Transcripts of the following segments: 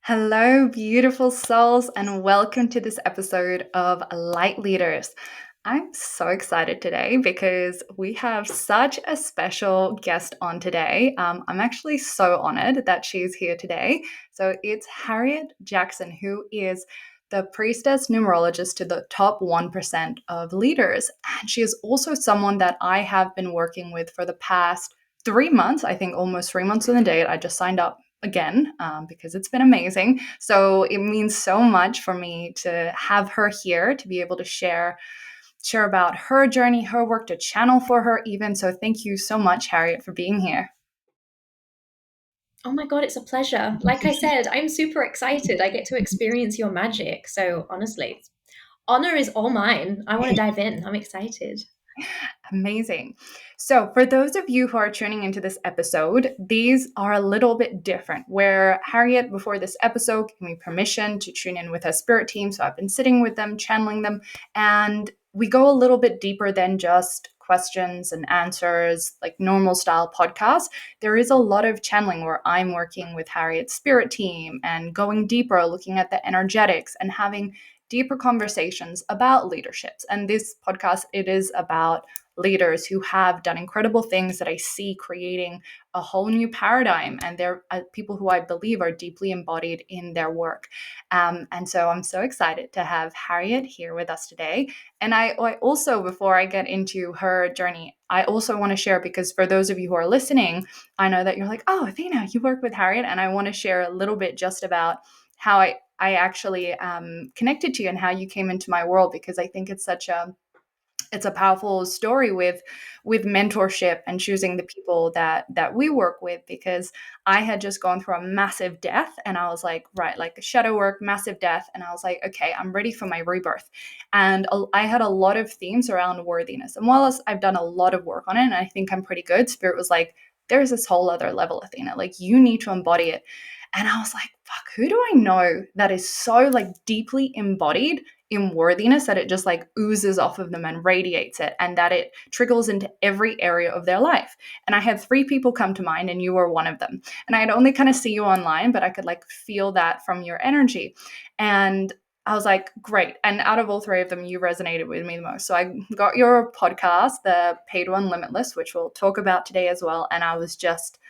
Hello, beautiful souls, and welcome to this episode of Light Leaders. I'm so excited today because we have such a special guest on today. I'm actually so honored that she's here today. So it's Harriette Jackson, who is the Priestess numerologist to the top 1% of leaders. And she is also someone that I have been working with for the past 3 months, I think almost 3 months on the date. I just signed up again because it's been amazing. So it means so much for me to have her here to be able to share about her journey, her work, to channel for her even. So thank you so much, Harriet, for being here. Oh my God, it's a pleasure. Like I said, I'm super excited. I get to experience your magic. So honestly, honor is all mine. I want to dive in. I'm excited. Amazing. So, for those of you who are tuning into this episode, these are a little bit different. Where Harriet, before this episode, gave me permission to tune in with her spirit team. So, I've been sitting with them, channeling them, and we go a little bit deeper than just questions and answers, like normal style podcasts. There is a lot of channeling where I'm working with Harriet's spirit team and going deeper, looking at the energetics and having deeper conversations about leaderships. And this podcast, it is about leaders who have done incredible things that I see creating a whole new paradigm. And they're people who I believe are deeply embodied in their work. And so I'm so excited to have Harriet here with us today. And I also, before I get into her journey, I also want to share, because for those of you who are listening, I know that you're like, oh, Athena, you work with Harriet. And I want to share a little bit just about how I actually connected to you and how you came into my world, because I think it's a powerful story with mentorship and choosing the people that we work with, because I had just gone through a massive death and I was like, right, like shadow work, massive death, and I was like, okay, I'm ready for my rebirth. And I had a lot of themes around worthiness, and while I've done a lot of work on it and I think I'm pretty good, spirit was like, there's this whole other level, Athena, like you need to embody it. And I was like, fuck, who do I know that is so like deeply embodied in worthiness that it just like oozes off of them and radiates it, and that it trickles into every area of their life? And I had three people come to mind, and you were one of them. And I'd only kind of see you online, but I could like feel that from your energy. And I was like, great. And out of all three of them, you resonated with me the most. So I got your podcast, the paid one, Limitless, which we'll talk about today as well. And I was just,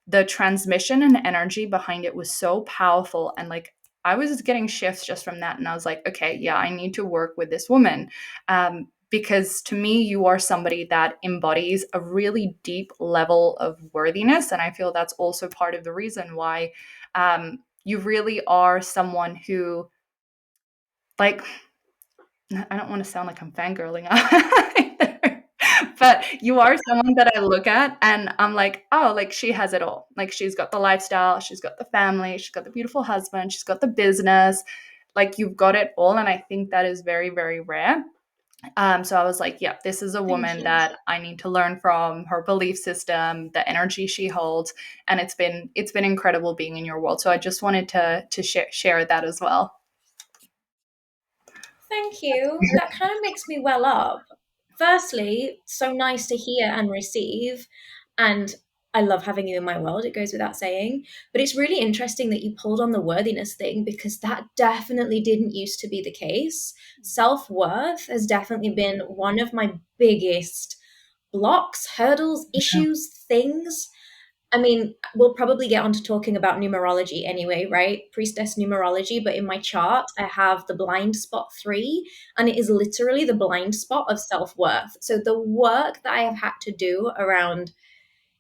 the transmission and energy behind it was so powerful. And like, I was getting shifts just from that. And I was like, okay, yeah, I need to work with this woman. Because to me, you are somebody that embodies a really deep level of worthiness. And I feel that's also part of the reason why you really are someone who, like, I don't want to sound like I'm fangirling either, but you are someone that I look at and I'm like, oh, like she has it all. Like she's got the lifestyle, she's got the family, she's got the beautiful husband, she's got the business. Like you've got it all. And I think that is very, very rare. So I was like, yeah, this is a Thank woman you. that I need to learn from, her belief system, the energy she holds. And it's been incredible being in your world. So I just wanted to share that as well. Thank you. That kind of makes me well up. Firstly, so nice to hear and receive. And I love having you in my world, it goes without saying. But it's really interesting that you pulled on the worthiness thing because that definitely didn't used to be the case. Self worth has definitely been one of my biggest blocks, hurdles, issues, things. I mean, we'll probably get onto talking about numerology anyway, right? Priestess numerology, but in my chart, I have the blind spot 3, and it is literally the blind spot of self worth. So the work that I have had to do around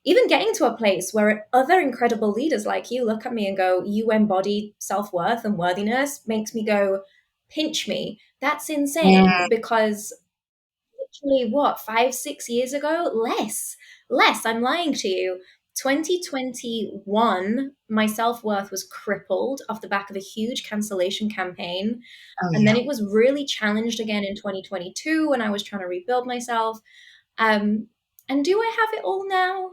even getting to a place where other incredible leaders like you look at me and go, you embody self worth and worthiness, makes me go, pinch me. That's insane Mm, because literally what, 5, 6 years ago? Less. I'm lying to you. 2021, my self worth was crippled off the back of a huge cancellation campaign. oh And then yeah. it was really challenged again in 2022 when I was trying to rebuild myself. Um, and do I have it all now?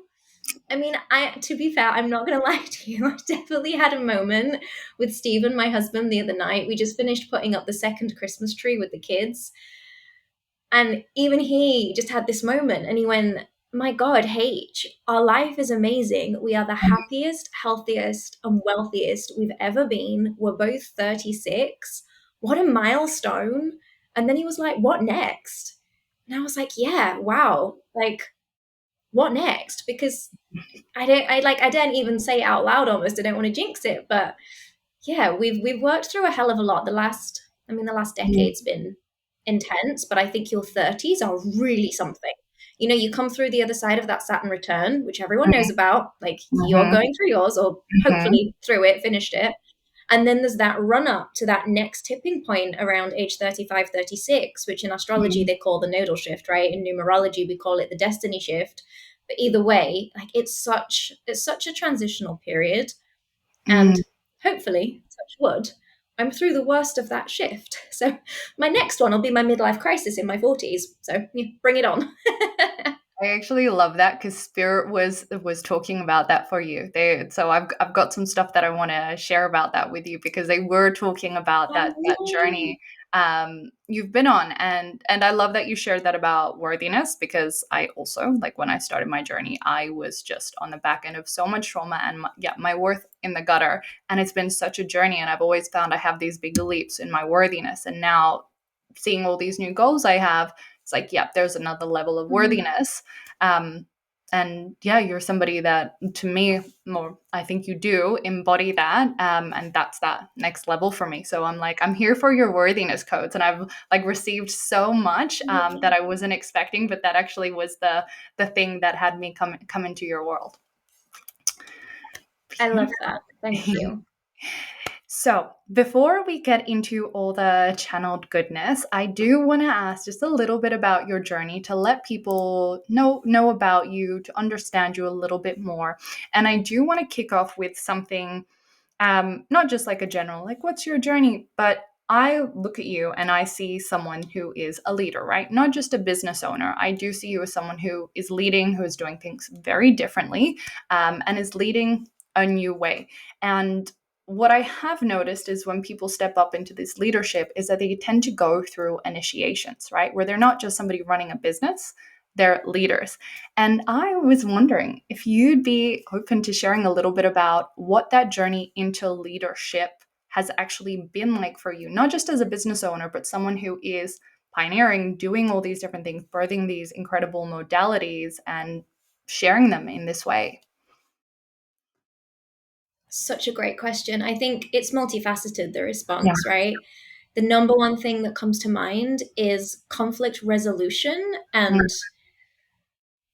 I mean, to be fair, I'm not gonna lie to you. I definitely had a moment with Stephen, my husband, the other night. We just finished putting up the second Christmas tree with the kids, and even he just had this moment and he went, my God, H, our life is amazing. We are the happiest, healthiest, and wealthiest we've ever been. We're both 36. What a milestone. And then he was like, what next? And I was like, yeah, wow. Like, what next? Because I didn't even say it out loud almost. I don't want to jinx it. But yeah, we've worked through a hell of a lot. The last Mm, decade's been intense, but I think your 30s are really something. You know, you come through the other side of that Saturn return, which everyone knows about, like you're mhm, going through yours or mhm, hopefully through it, finished it. And then there's that run up to that next tipping point around age 35, 36, which in astrology mhm, they call the nodal shift, right? In numerology, we call it the destiny shift. But either way, like it's such a transitional period. And mhm. hopefully, touch wood, I'm through the worst of that shift. So my next one will be my midlife crisis in my 40s. So yeah, bring it on. I actually love that because Spirit was talking about that for you. So I've got some stuff that I want to share about that with you because they were talking about that Oh, journey you've been on, and I love that you shared that about worthiness because I also, like, when I started my journey, I was just on the back end of so much trauma and my worth in the gutter, and it's been such a journey, and I've always found I have these big leaps in my worthiness, and now seeing all these new goals I have, it's like, yep, there's another level of mhm. worthiness. Um, and yeah, you're somebody that, to me, more, I think you do embody that, and that's that next level for me. So I'm like, I'm here for your worthiness codes, and I've like received so much that I wasn't expecting, but that actually was the thing that had me come into your world. I love that. Thank you. So, before we get into all the channeled goodness, I do want to ask just a little bit about your journey to let people know about you, to understand you a little bit more. And I do want to kick off with something, not just like a general, like, what's your journey? But I look at you and I see someone who is a leader, right? Not just a business owner. I do see you as someone who is leading, who is doing things very differently, and is leading a new way. And what I have noticed is when people step up into this leadership is that they tend to go through initiations, right? Where they're not just somebody running a business, they're leaders. And I was wondering if you'd be open to sharing a little bit about what that journey into leadership has actually been like for you, not just as a business owner, but someone who is pioneering, doing all these different things, birthing these incredible modalities and sharing them in this way. Such a great question. I think it's multifaceted, the Yeah. response, right? The number one thing that comes to mind is conflict resolution Mm, and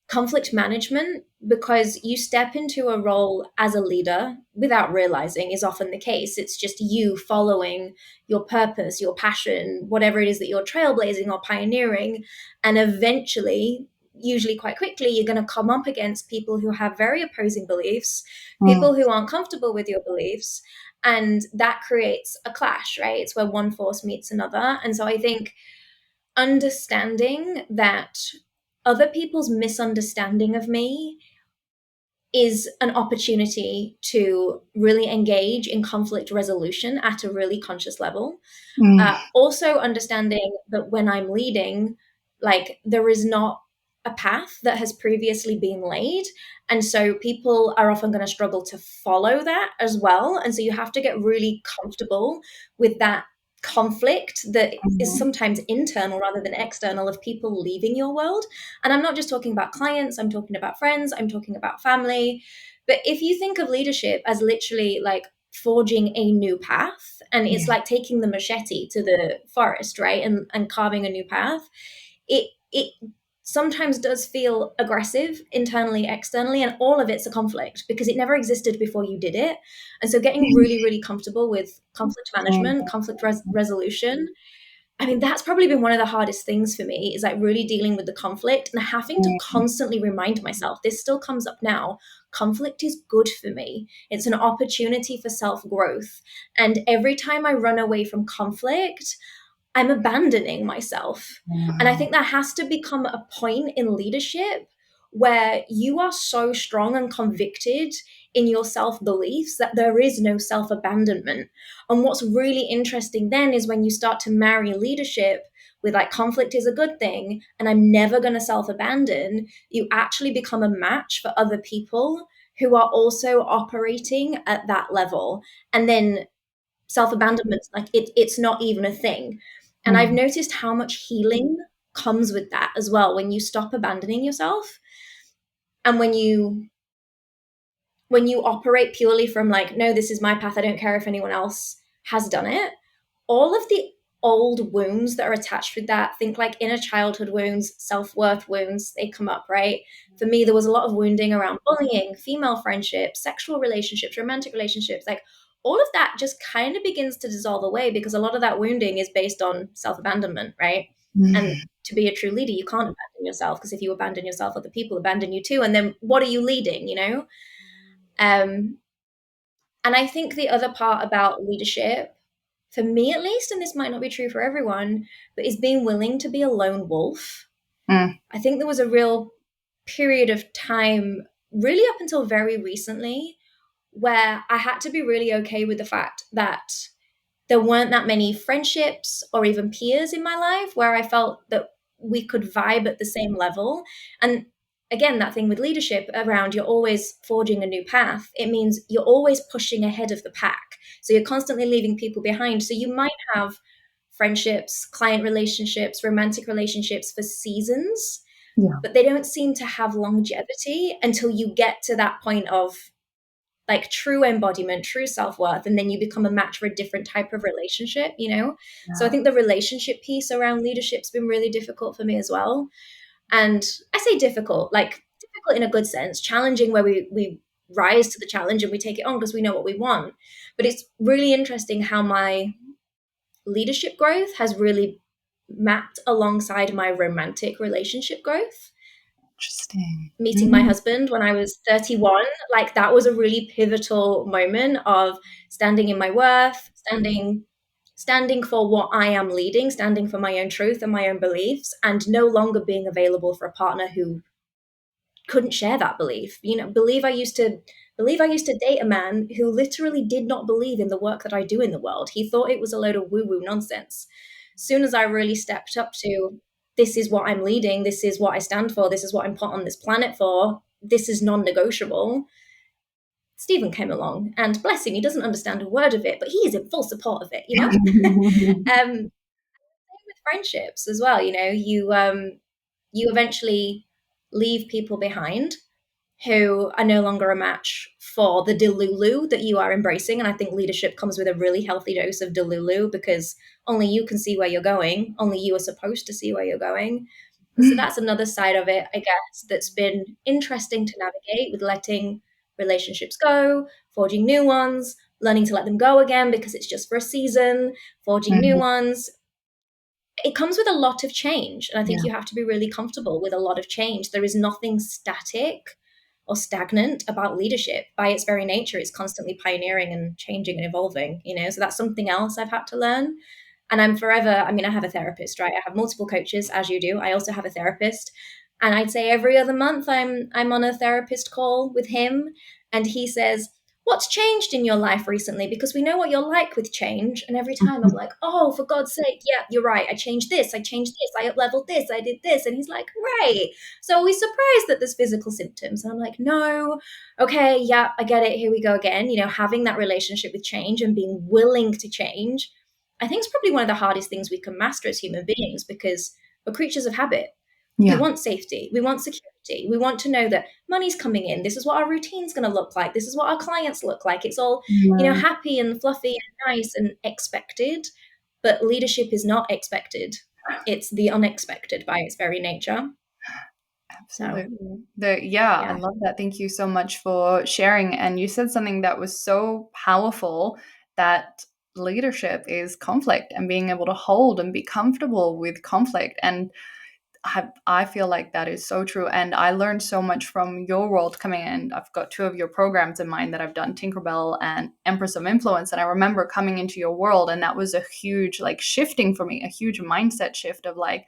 conflict management, because you step into a role as a leader without realizing is often the case. It's just you following your purpose, your passion, whatever it is that you're trailblazing or pioneering. And eventually, usually quite quickly, you're going to come up against people who have very opposing beliefs, mm, people who aren't comfortable with your beliefs. And that creates a clash, right? It's where one force meets another. And so I think understanding that other people's misunderstanding of me is an opportunity to really engage in conflict resolution at a really conscious level. mm, Also, understanding that when I'm leading, like there is not a path that has previously been laid. And so people are often going to struggle to follow that as well. And so you have to get really comfortable with that conflict that is mhm, sometimes internal rather than external of people leaving your world. And I'm not just talking about clients, I'm talking about friends, I'm talking about family. But if you think of leadership as literally like forging a new path, and it's yeah, like taking the machete to the forest, right, and carving a new path, it sometimes does feel aggressive internally, externally, and all of it's a conflict because it never existed before you did it. And so getting really really comfortable with conflict management, mm, resolution, I mean, that's probably been one of the hardest things for me, is like really dealing with the conflict and having to mm, constantly remind myself, this still comes up now. Conflict is good for me. It's an opportunity for self growth. And every time I run away from conflict, I'm abandoning myself. And I mm, think that has to become a point in leadership where you are so strong and convicted in your self beliefs that there is no self abandonment. And what's really interesting then is when you start to marry leadership with like conflict is a good thing and I'm never going to self-abandon, you actually become a match for other people who are also operating at that level. And then self-abandonment, like it's not even a thing. And I've Mm. noticed how much healing comes with that as well when you stop abandoning yourself, and when you operate purely from like, no, this is my path, I don't care if anyone else has done it, all of the old wounds that are attached with that, think like inner childhood wounds, self-worth wounds, they come up, right? For me, there was a lot of wounding around bullying, female friendships, sexual relationships, romantic relationships, like all of that just kind of begins to dissolve away because a lot of that wounding is based on self-abandonment, right? And Mm. to be a true leader, you can't abandon yourself, because if you abandon yourself, other people abandon you too. And then what are you leading, you know? Um, and I think the other part about leadership, for me at least, and this might not be true for everyone, but is being willing to be a lone wolf. Mm. I think there was a real period of time, really up until very recently, where I had to be really okay with the fact that there weren't that many friendships or even peers in my life where I felt that we could vibe at the same level. And again, that thing with leadership around you're always forging a new path, it means you're always pushing ahead of the pack. So you're constantly leaving people behind. So you might have friendships, client relationships, romantic relationships for seasons, Yeah. but they don't seem to have longevity until you get to that point of like true embodiment, true self-worth, and then you become a match for a different type of relationship, you know? So I Yeah. think the relationship piece around leadership's been really difficult for me as well. And I say difficult, like difficult in a good sense, challenging where we rise to the challenge and we take it on because we know what we want. But it's really interesting how my leadership growth has really mapped alongside my romantic relationship growth. Interesting. Meeting my Mm. husband when I was 31, like that was a really pivotal moment of standing in my worth, standing for what I am leading, standing for my own truth and my own beliefs, and no longer being available for a partner who couldn't share that belief. You know, believe I used to date a man who literally did not believe in the work that I do in the world. He thought it was a load of woo-woo nonsense. Soon as I really stepped up to, this is what I'm leading, this is what I stand for, this is what I'm put on this planet for, this is non-negotiable, Stephen came along, and bless him, he doesn't understand a word of it, but he is in full support of it, you know? Same with friendships as well, you know, you eventually leave people behind who are no longer a match for the delulu that you are embracing. And I think leadership comes with a really healthy dose of delulu, because only you can see where you're going. Only you are supposed to see where you're going. And so that's another side of it, I guess, that's been interesting to navigate, with letting relationships go, forging new ones, learning to let them go again because it's just for a season, forging new Mhm. ones. It comes with a lot of change. And I think Yeah. you have to be really comfortable with a lot of change. There is nothing static or stagnant about leadership. By its very nature, it's constantly pioneering and changing and evolving, you know? So that's something else I've had to learn. And I'm forever, I mean, I have a therapist, right? I have multiple coaches, as you do. I also have a therapist. And I'd say every other month I'm on a therapist call with him. And he says, what's changed in your life recently? Because we know what you're like with change. And every time I'm like, oh, for God's sake, yeah, you're right. I changed this, I up leveled this, I did this. And he's like, right. So are we surprised that there's physical symptoms? And I'm like, no. Okay, yeah, I get it. Here we go again. You know, having that relationship with change and being willing to change, I think is probably one of the hardest things we can master as human beings, because we're creatures of habit. We Yeah. want safety. We want security. We want to know that money's coming in. This is what our routine's going to look like. This is what our clients look like. It's all, you know, Yeah. happy and fluffy and nice and expected. But leadership is not expected. It's the unexpected by its very nature. So, Absolutely. Yeah, I yeah. love that. Thank you so much for sharing. And you said something that was so powerful, that leadership is conflict and being able to hold and be comfortable with conflict. And I feel like that is so true. And I learned so much from your world coming in. I've got two of your programs in mind that I've done, Tinkerbell and Empress of Influence. And I remember coming into your world, and that was a huge, like, shifting for me, a huge mindset shift of like,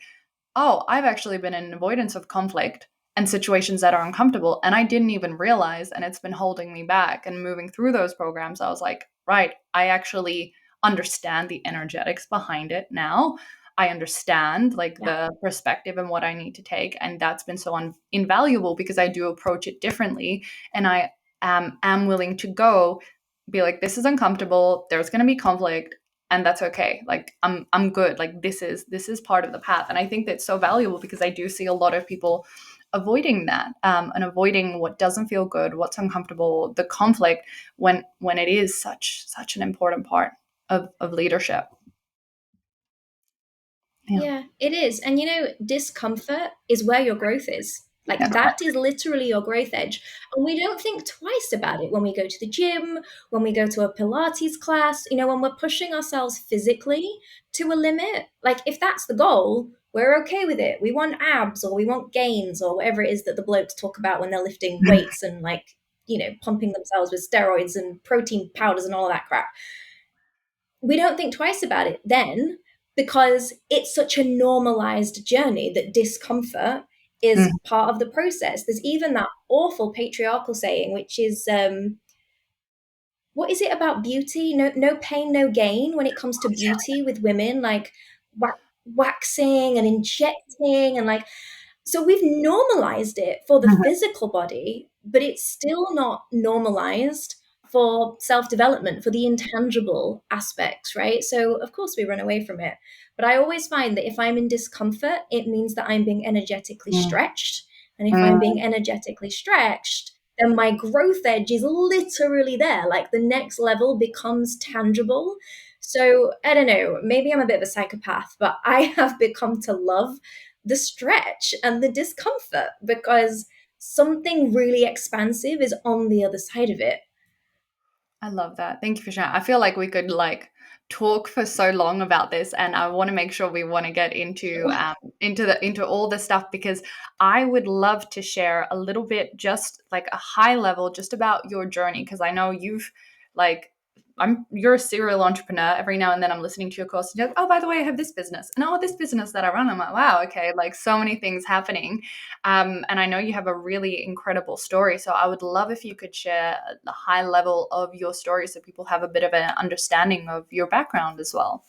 oh, I've actually been in avoidance of conflict and situations that are uncomfortable. And I didn't even realize, and it's been holding me back. And moving through those programs, I was like, right, I actually understand the energetics behind it now. I understand like Yeah. the perspective and what I need to take. And that's been so invaluable because I do approach it differently. And I am willing to go be like, this is uncomfortable. There's going to be conflict and that's okay. Like I'm good. Like this is part of the path. And I think that's so valuable because I do see a lot of people avoiding that and avoiding what doesn't feel good, what's uncomfortable, the conflict when it is such an important part of leadership. Yeah. Yeah, it is. And discomfort is where your growth is. Like Yeah. that is literally your growth edge. And we don't think twice about it when we go to the gym, when we go to a Pilates class, when we're pushing ourselves physically to a limit. Like if that's the goal, we're okay with it. We want abs or we want gains or whatever it is that the blokes talk about when they're lifting weights and like, pumping themselves with steroids and protein powders and all that crap. We don't think twice about it then because it's such a normalized journey that discomfort is Mm. part of the process. There's even that awful patriarchal saying, which is, what is it about beauty? No pain, no gain when it comes to beauty with women, like waxing and injecting and like, so we've normalized it for the physical body, but it's still not normalized for self-development, for the intangible aspects, right? So of course we run away from it. But I always find that if I'm in discomfort, it means that I'm being energetically Mm. stretched. And if I'm Mm. being energetically stretched, then my growth edge is literally there. Like the next level becomes tangible. So I don't know, maybe I'm a bit of a psychopath, but I have become to love the stretch and the discomfort because something really expansive is on the other side of it. I love that. Thank you for sharing. I feel like we could like talk for so long about this, and I want to make sure we want to get into all the stuff because I would love to share a little bit, just like a high level, just about your journey because I know you've like. You're a serial entrepreneur. Every now and then I'm listening to your course and you're like, oh, by the way, I have this business. And oh, this business that I run. I'm like, wow, okay, like so many things happening. And I know you have a really incredible story. So I would love if you could share the high level of your story so people have a bit of an understanding of your background as well.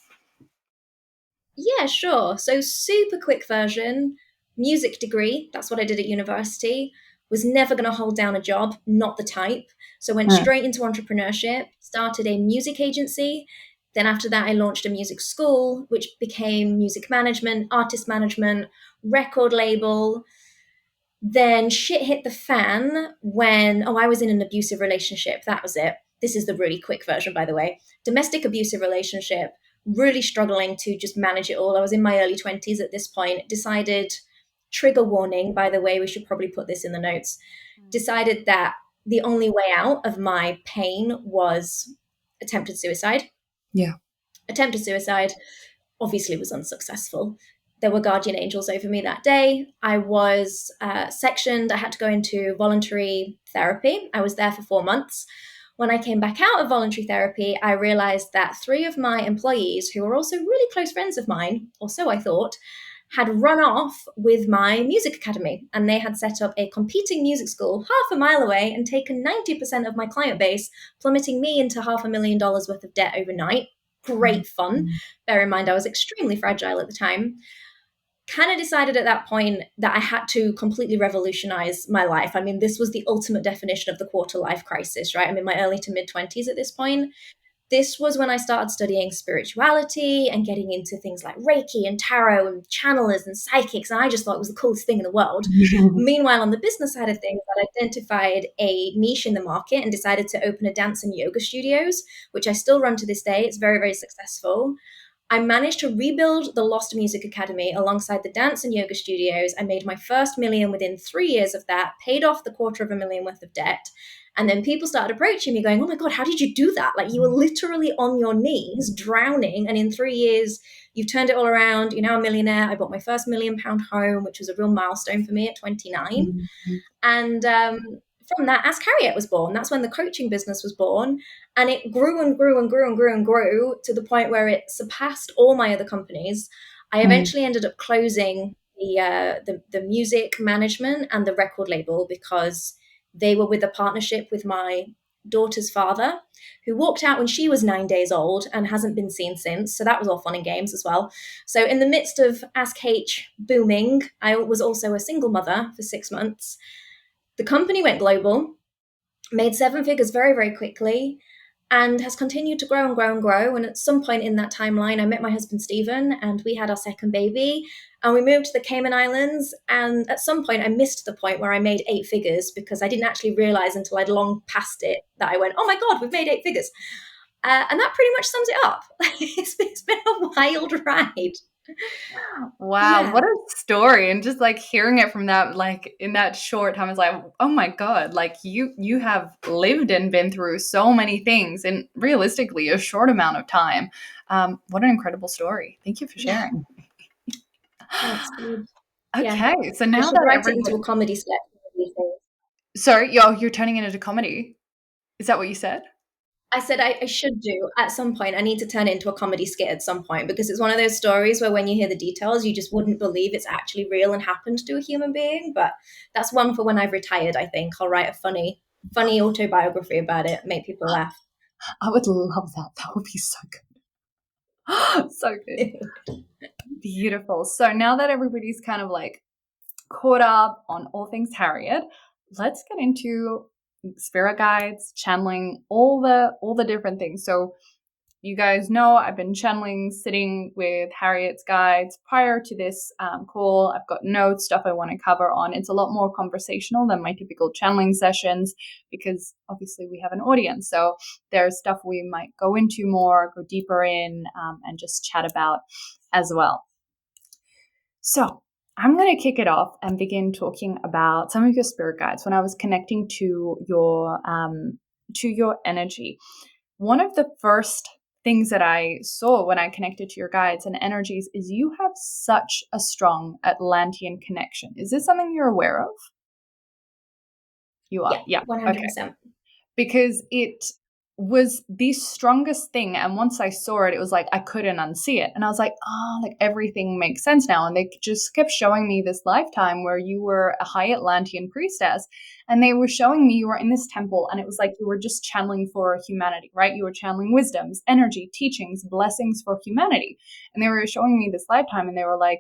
Yeah, sure. So, super quick version, music degree. That's what I did at university. Was never going to hold down a job, not the type. So, went Mm. straight into entrepreneurship, started a music agency. Then, after that, I launched a music school, which became music management, artist management, record label. Then shit hit the fan when, I was in an abusive relationship. That was it. This is the really quick version, by the way. Domestic abusive relationship, really struggling to just manage it all. I was in my early 20s at this point, decided, trigger warning, by the way, we should probably put this in the notes, decided that the only way out of my pain was attempted suicide. Yeah. Attempted suicide obviously was unsuccessful. There were guardian angels over me that day. I was sectioned. I had to go into voluntary therapy. I was there for 4 months. When I came back out of voluntary therapy, I realized that 3 of my employees, who were also really close friends of mine, or so I thought, had run off with my music academy. And they had set up a competing music school half a mile away and taken 90% of my client base, plummeting me into $500,000 worth of debt overnight. Great fun. Bear in mind, I was extremely fragile at the time. Kind of decided at that point that I had to completely revolutionize my life. I mean, this was the ultimate definition of the quarter life crisis, right? I'm in my early to mid 20s at this point. This was when I started studying spirituality and getting into things like Reiki and tarot and channelers and psychics. And I just thought it was the coolest thing in the world. Meanwhile, on the business side of things, I identified a niche in the market and decided to open a dance and yoga studios, which I still run to this day. It's very, very successful. I managed to rebuild the Lost Music Academy alongside the dance and yoga studios. I made my first million within 3 years of that, paid off the $250,000 worth of debt. And then people started approaching me going, oh my God, how did you do that? Like you were literally on your knees drowning. And in 3 years, you've turned it all around. You're now a millionaire. I bought my first £1 million home, which was a real milestone for me at 29. And from that, Ask Harriet was born. That's when the coaching business was born. And it grew and grew and grew and grew and grew to the point where it surpassed all my other companies. I eventually ended up closing the music management and the record label because they were with a partnership with my daughter's father, who walked out when she was 9 days old and hasn't been seen since. So that was all fun and games as well. So in the midst of Ask H booming, I was also a single mother for 6 months. The company went global, made 7 figures very, very quickly, and has continued to grow and grow and grow. And at some point in that timeline, I met my husband, Stephen, and we had our second baby. And we moved to the Cayman Islands. And at some point, I missed the point where I made 8 figures because I didn't actually realize until I'd long passed it that I went, oh my God, we've made 8 figures. And that pretty much sums it up. It's been a wild ride. Wow, Yeah. what a story. And just like hearing it from that, like in that short time, it's like, oh my God, like you have lived and been through so many things in realistically a short amount of time. What an incredible story. Thank you for Yeah. sharing. Thanks, dude. Yeah. Okay, so I now should that write it into a everybody, comedy sketch. One of these days. sorry, you're turning it into comedy. Is that what you said? I said I should do at some point. I need to turn it into a comedy skit at some point because it's one of those stories where when you hear the details, you just wouldn't believe it's actually real and happened to a human being. But that's one for when I've retired, I think. I'll write a funny autobiography about it, make people laugh. I would love that. That would be so good. So good. Beautiful. So now that everybody's kind of like caught up on all things Harriet, let's get into spirit guides, channeling, all the different things. So you guys know I've been channeling, sitting with Harriet's guides prior to this call. I've got notes, stuff I want to cover on. It's a lot more conversational than my typical channeling sessions because obviously we have an audience. So there's stuff we might go into more, go deeper in, and just chat about as well. So I'm going to kick it off and begin talking about some of your spirit guides. When I was connecting to your energy, one of the first things that I saw when I connected to your guides and energies is you have such a strong Atlantean connection. Is this something you're aware of? You are, Yeah, yeah. Okay. 100%. Because it was the strongest thing. And once I saw it, it was like I couldn't unsee it. And I was like, oh, like everything makes sense now. And they just kept showing me this lifetime where you were a high Atlantean priestess. And they were showing me you were in this temple. And it was like you were just channeling for humanity, right? You were channeling wisdoms, energy, teachings, blessings for humanity. And they were showing me this lifetime. And they were like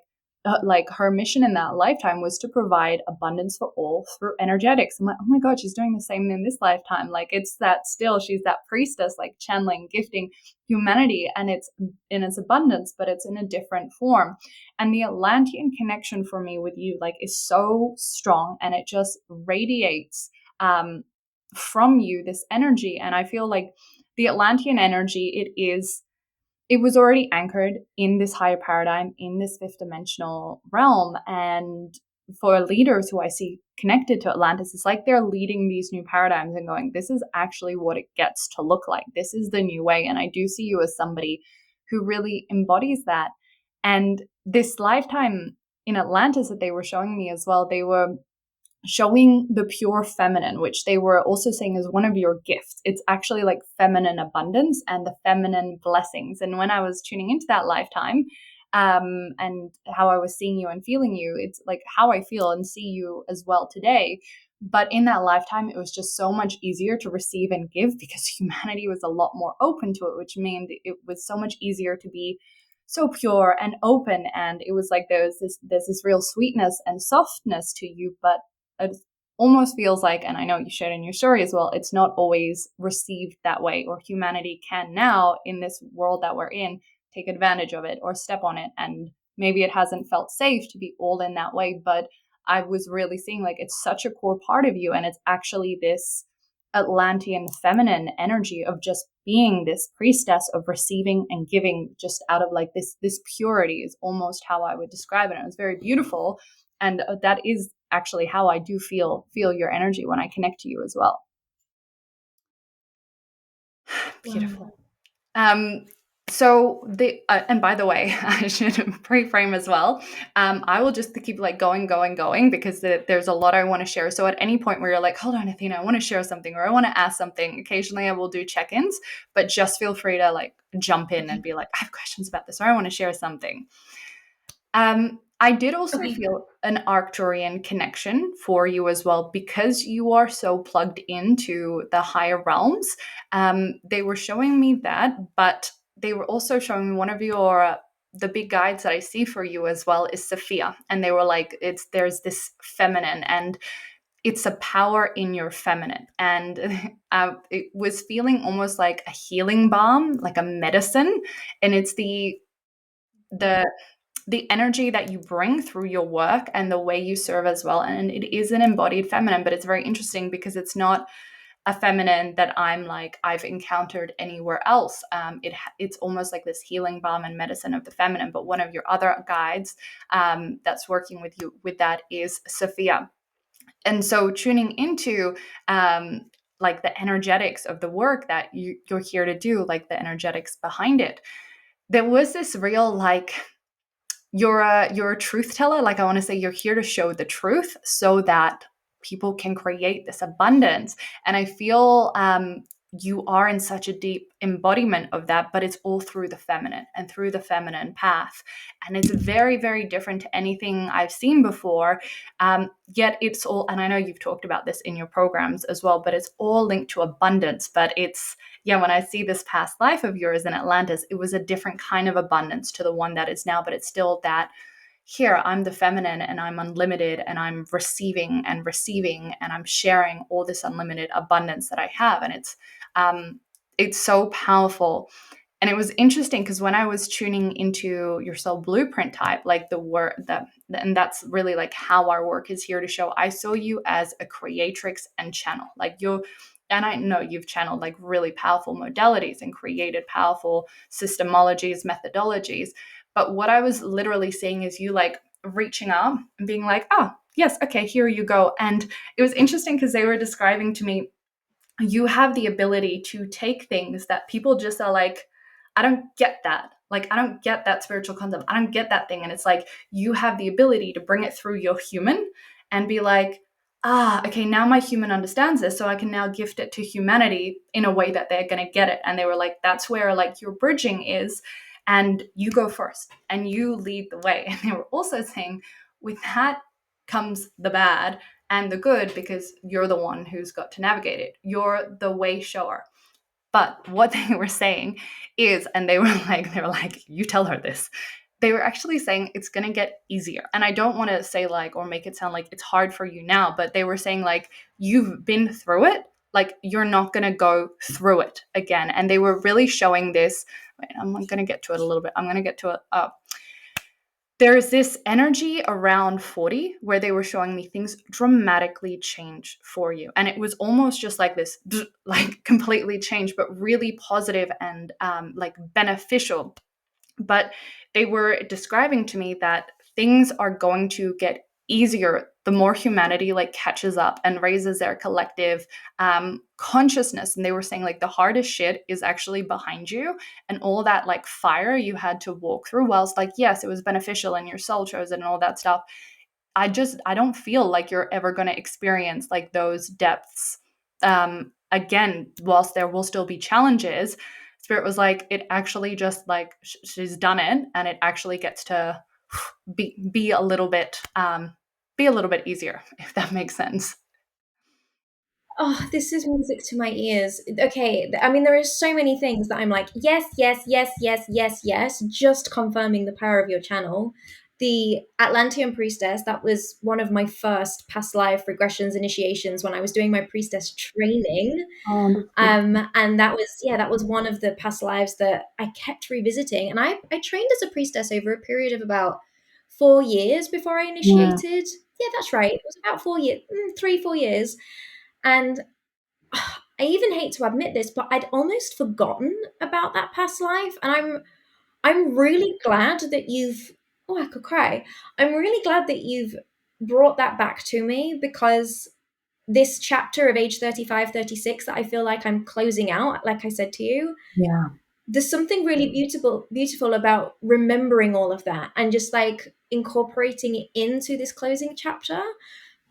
her mission in that lifetime was to provide abundance for all through energetics. I'm like, oh my God, she's doing the same in this lifetime. Like it's that still, she's that priestess, like channeling, gifting humanity, and it's in its abundance, but it's in a different form. And the Atlantean connection for me with you, like, is so strong, and it just radiates from you this energy. And I feel like the Atlantean energy, it was already anchored in this higher paradigm, in this fifth dimensional realm. And for leaders who I see connected to Atlantis, it's like they're leading these new paradigms and going, this is actually what it gets to look like. This is the new way. And I do see you as somebody who really embodies that. And this lifetime in Atlantis that they were showing me as well, they were showing the pure feminine, which they were also saying is one of your gifts. It's actually like feminine abundance and the feminine blessings. And when I was tuning into that lifetime, and how I was seeing you and feeling you, it's like how I feel and see you as well today. But in that lifetime, it was just so much easier to receive and give because humanity was a lot more open to it, which meant it was so much easier to be so pure and open. And it was like there's this real sweetness and softness to you, but it almost feels like, and I know you shared in your story as well, it's not always received that way, or humanity can now in this world that we're in take advantage of it or step on it. And maybe it hasn't felt safe to be all in that way, but I was really seeing like it's such a core part of you. And it's actually this Atlantean feminine energy of just being this priestess of receiving and giving, just out of like this purity is almost how I would describe it. And it was very beautiful. And that is actually how I do feel your energy when I connect to you as well. Beautiful. So the and by the way, I should pre-frame as well. I will just keep like going because there's a lot I want to share. So at any point where you're like, hold on, Athena, I want to share something or I want to ask something, occasionally I will do check-ins, but just feel free to like jump in and be like, I have questions about this or I want to share something. I did also Okay. feel an Arcturian connection for you as well because you are so plugged into the higher realms. They were showing me that, but they were also showing me one of your the big guides that I see for you as well is Sophia, and they were like, "It's there's this feminine, and it's a power in your feminine," and it was feeling almost like a healing balm, like a medicine, and it's the the energy that you bring through your work and the way you serve as well. And it is an embodied feminine, but it's very interesting because it's not a feminine that I'm like I've encountered anywhere else. It's almost like this healing balm and medicine of the feminine. But one of your other guides that's working with you with that is Sophia. And so tuning into like the energetics of the work that you're here to do, like the energetics behind it, there was this real like you're a truth teller. Like I want to say you're here to show the truth so that people can create this abundance. And I feel you are in such a deep embodiment of that, but it's all through the feminine and through the feminine path. And it's very, very different to anything I've seen before. Yet it's all, and I know you've talked about this in your programs as well, but it's all linked to abundance. But it's, yeah, when I see this past life of yours in Atlantis, it was a different kind of abundance to the one that is now, but it's still that here I'm the feminine and I'm unlimited and I'm receiving and I'm sharing all this unlimited abundance that I have. And it's so powerful. And it was interesting because when I was tuning into your soul blueprint type, like the word that, and that's really like how our work is here to show, I saw you as a creatrix and channel. Like you're, and I know you've channeled like really powerful modalities and created powerful systemologies, methodologies. But what I was literally seeing is you like reaching up and being like, oh, yes, okay, here you go. And it was interesting because they were describing to me, you have the ability to take things that people just are like, I don't get that. Like, I don't get that spiritual concept. I don't get that thing. And it's like, you have the ability to bring it through your human and be like, ah, okay, now my human understands this. So I can now gift it to humanity in a way that they're going to get it. And they were like, that's where like your bridging is. And you go first and you lead the way. And they were also saying, with that comes the bad and the good because you're the one who's got to navigate it. You're the way shower. But what they were saying is, and they were like, you tell her this. They were actually saying it's going to get easier. And I don't want to say like, or make it sound like it's hard for you now, but they were saying like, you've been through it. Like you're not going to go through it again. And they were really showing this. Wait, I'm going to get to it a little bit. I'm going to get to it. There's this energy around 40 where they were showing me things dramatically change for you. And it was almost just like this, like completely changed, but really positive and like beneficial. But they were describing to me that things are going to get easier the more humanity like catches up and raises their collective consciousness. And they were saying like the hardest shit is actually behind you, and all that like fire you had to walk through, whilst like yes it was beneficial and your soul chose it and all that stuff, I don't feel like you're ever going to experience like those depths again. Whilst there will still be challenges, Spirit was like, it actually just like she's done it, and it actually gets to be a little bit be a little bit easier, if that makes sense. Oh, this is music to my ears. Okay, I mean, there are so many things that I'm like, yes, yes, yes, yes, yes, yes, just confirming the power of your channel. The Atlantean Priestess, that was one of my first past life regressions initiations when I was doing my Priestess training. Oh, that's beautiful. And that was, yeah, that was one of the past lives that I kept revisiting. And I trained as a priestess over a period of about 4 years before I Yeah. initiated. Yeah, that's right. It was about 4 years, 3, 4 years. And I even hate to admit this, but I'd almost forgotten about that past life. And I'm really glad that you've, oh, I could cry. I'm really glad that you've brought that back to me, because this chapter of age 35, 36 that I feel like I'm closing out, like I said to you, Yeah. there's something really beautiful about remembering all of that and just like incorporating it into this closing chapter.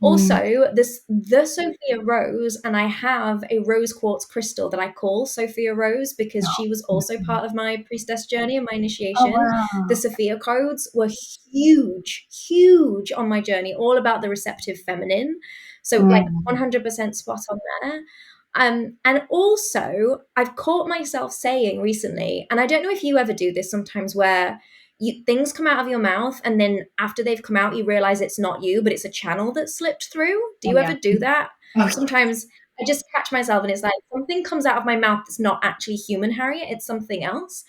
Also, the Sophia Rose, and I have a rose quartz crystal that I call Sophia Rose because she was also part of my priestess journey and my Oh, initiation. The wow. Sophia codes were huge, huge on my journey, all about the receptive feminine. So, like, Mm, 100% spot on there. And also, I've caught myself saying recently, and I don't know if you ever do this sometimes, where things come out of your mouth, and then after they've come out, you realize it's not you, but it's a channel that slipped through. Do oh, you yeah. ever do that? Oh, yeah. Sometimes I just catch myself, and it's like something comes out of my mouth that's not actually human, Harriet. It's something else.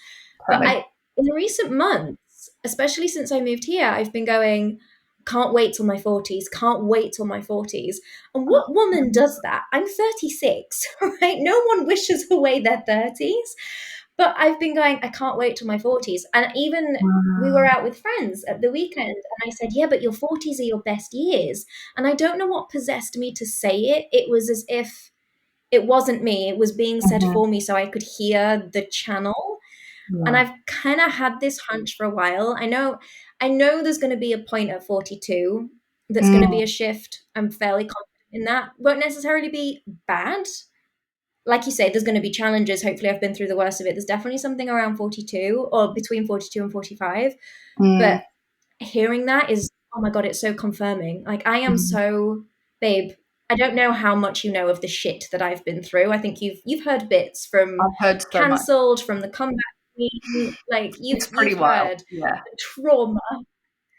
But Totally. in recent months, especially since I moved here, I've been going, can't wait till my 40s, can't wait till my 40s. And what woman does that? I'm 36, right? No one wishes away their 30s. But I've been going, I can't wait till my 40s. And even we were Wow. out with friends at the weekend, and I said, yeah, but your 40s are your best years. And I don't know what possessed me to say it. It was as if it wasn't me, it was being said Mhm. for me so I could hear the channel. And Yeah. I've kind of had this hunch for a while. I know there's going to be a point at 42 that's going to Mm, be a shift. I'm fairly confident in that. Won't necessarily be bad. Like you say, there's going to be challenges. Hopefully, I've been through the worst of it. There's definitely something around 42 or between 42 and 45. mm, But hearing that is, oh my God, it's so confirming. Like, I am mm. so, babe, I don't know how much you know of the shit that I've been through. I think you've heard bits from I've heard so much. cancelled, from the comeback queen. Like, It's you've pretty wild. heard Yeah. the trauma.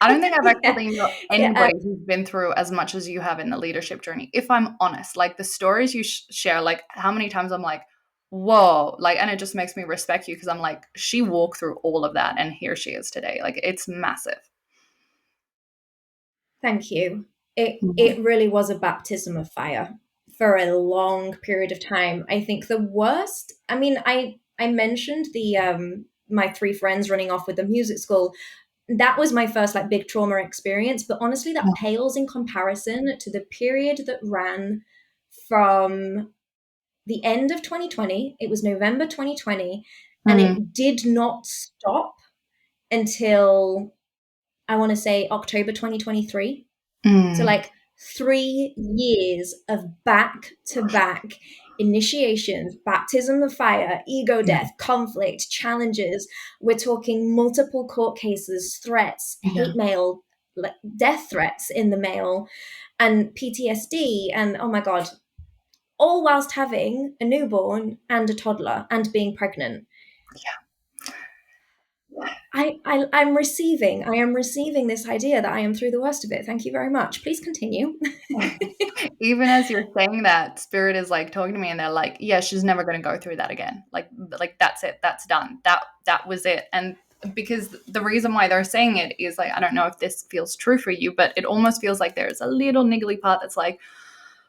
I don't think I've Yeah. actually known Yeah. anybody who's been through as much as you have in the leadership journey. If I'm honest, like the stories you share, like how many times I'm like, whoa, like, and it just makes me respect you because I'm like, she walked through all of that and here she is today. Like, it's massive. Thank you. It Mhm. it really was a baptism of fire for a long period of time. I think the worst, I mean, I mentioned the my three friends running off with the music school. That was my first like big trauma experience, but honestly that pales in comparison to the period that ran from the end of 2020. It was November 2020, and Mm, it did not stop until I want to say October 2023. So, mm, like 3 years of back to back initiations, baptism of fire, ego yeah, death, conflict, challenges. We're talking multiple court cases, threats, yeah. hate mail, like death threats in the mail, and PTSD. And oh my God, all whilst having a newborn and a toddler and being pregnant. I am receiving this idea that I am through the worst of it. Thank you very much. Please continue. Even as you're saying that, spirit is like talking to me and they're like, yeah, she's never going to go through that again. Like that's it. That's done. That was it. And because the reason why they're saying it is like, I don't know if this feels true for you, but it almost feels like there's a little niggly part that's like,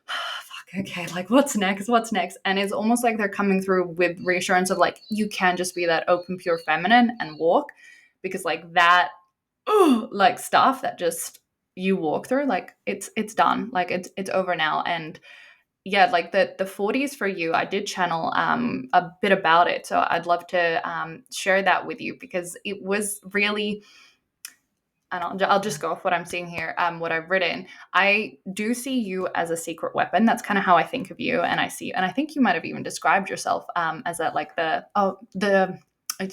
fuck, okay, like what's next? What's next? And it's almost like they're coming through with reassurance of like, you can just be that open, pure feminine and walk because like that like stuff that just you walk through, like it's done, like it's over now. And yeah, like the 40s for you, I did channel a bit about it, so I'd love to share that with you because it was really, and I'll just go off what I'm seeing here, what I've written. I do see you as a secret weapon. That's kind of how I think of you, and I think you might have even described yourself as that, like the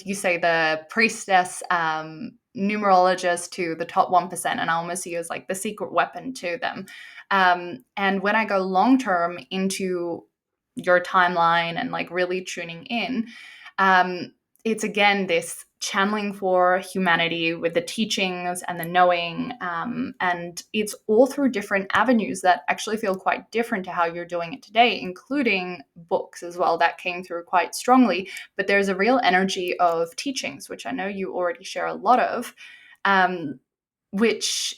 you say the priestess, numerologist to the top 1%, and I almost see you as like the secret weapon to them. And when I go long term into your timeline and like really tuning in, um, it's again this channeling for humanity with the teachings and the knowing, and it's all through different avenues that actually feel quite different to how you're doing it today, including books as well that came through quite strongly. But there's a real energy of teachings, which I know you already share a lot of, which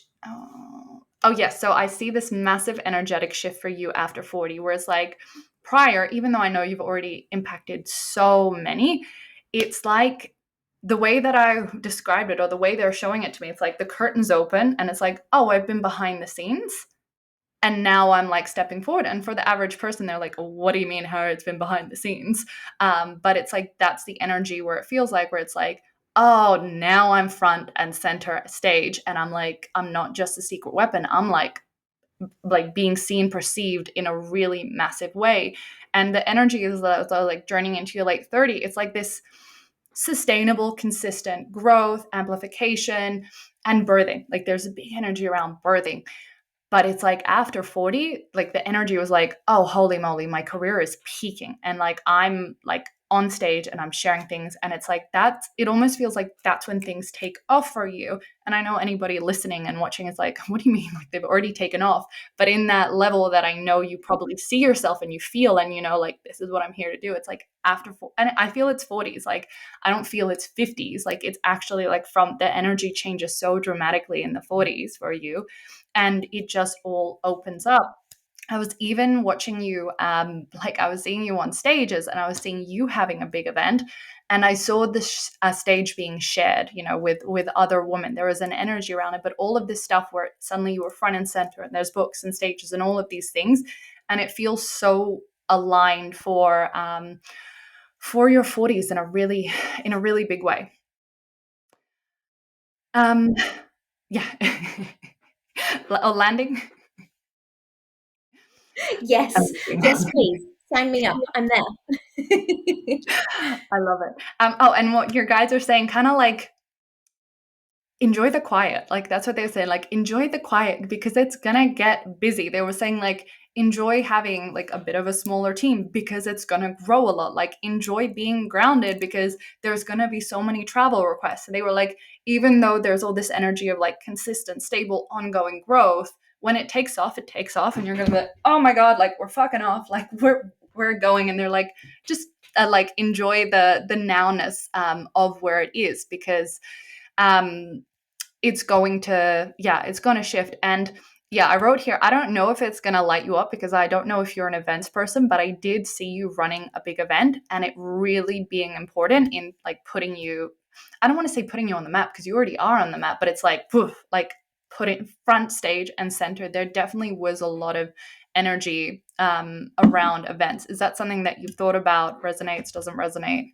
oh yes, so I see this massive energetic shift for you after 40, where it's like prior, even though I know you've already impacted so many, it's like the way that I described it or the way they're showing it to me, it's like the curtains open and it's like, oh, I've been behind the scenes and now I'm like stepping forward. And for the average person, they're like, what do you mean, how it's been behind the scenes? But it's like that's the energy where it feels like where it's like, oh, now I'm front and center stage, and I'm like, I'm not just a secret weapon. I'm like like being seen, perceived in a really massive way. And the energy is like journeying into your late 30. It's like this sustainable, consistent growth, amplification, and birthing. Like there's a big energy around birthing. But it's like after 40, like the energy was like, oh, holy moly, my career is peaking. And like I'm like on stage and I'm sharing things. And it's like that, it almost feels like that's when things take off for you. And I know anybody listening and watching is like, what do you mean? Like they've already taken off. But in that level that I know you probably see yourself and you feel, and you know, like this is what I'm here to do. It's like after, and I feel it's 40s. Like I don't feel it's 50s. Like it's actually like from the energy changes so dramatically in the 40s for you, and it just all opens up. I was even watching you, like I was seeing you on stages, and I was seeing you having a big event, and I saw this stage being shared, you know, with other women. There was an energy around it, but all of this stuff where suddenly you were front and center, and there's books and stages and all of these things, and it feels so aligned for your 40s in a really big way. Um, yeah. Landing. Yes, yes, please. Sign me up. I'm there. I love it. Oh, and what your guides are saying, kind of like enjoy the quiet. Like that's what they were saying. Like enjoy the quiet because it's gonna get busy. They were saying like enjoy having like a bit of a smaller team because it's gonna grow a lot. Like enjoy being grounded because there's gonna be so many travel requests. And they were like, even though there's all this energy of like consistent, stable, ongoing growth, when it takes off, and you're gonna be like, oh my god, like we're fucking off, like we're going. And they're like, just like enjoy the nowness of where it is because um it's going to shift. And yeah, I wrote here, I don't know if it's going to light you up because I don't know if you're an events person, but I did see you running a big event and it really being important in like putting you, I don't want to say putting you on the map because you already are on the map, but it's like poof, like putting front stage and center. There definitely was a lot of energy around events. Is that something that you've thought about, resonates, doesn't resonate?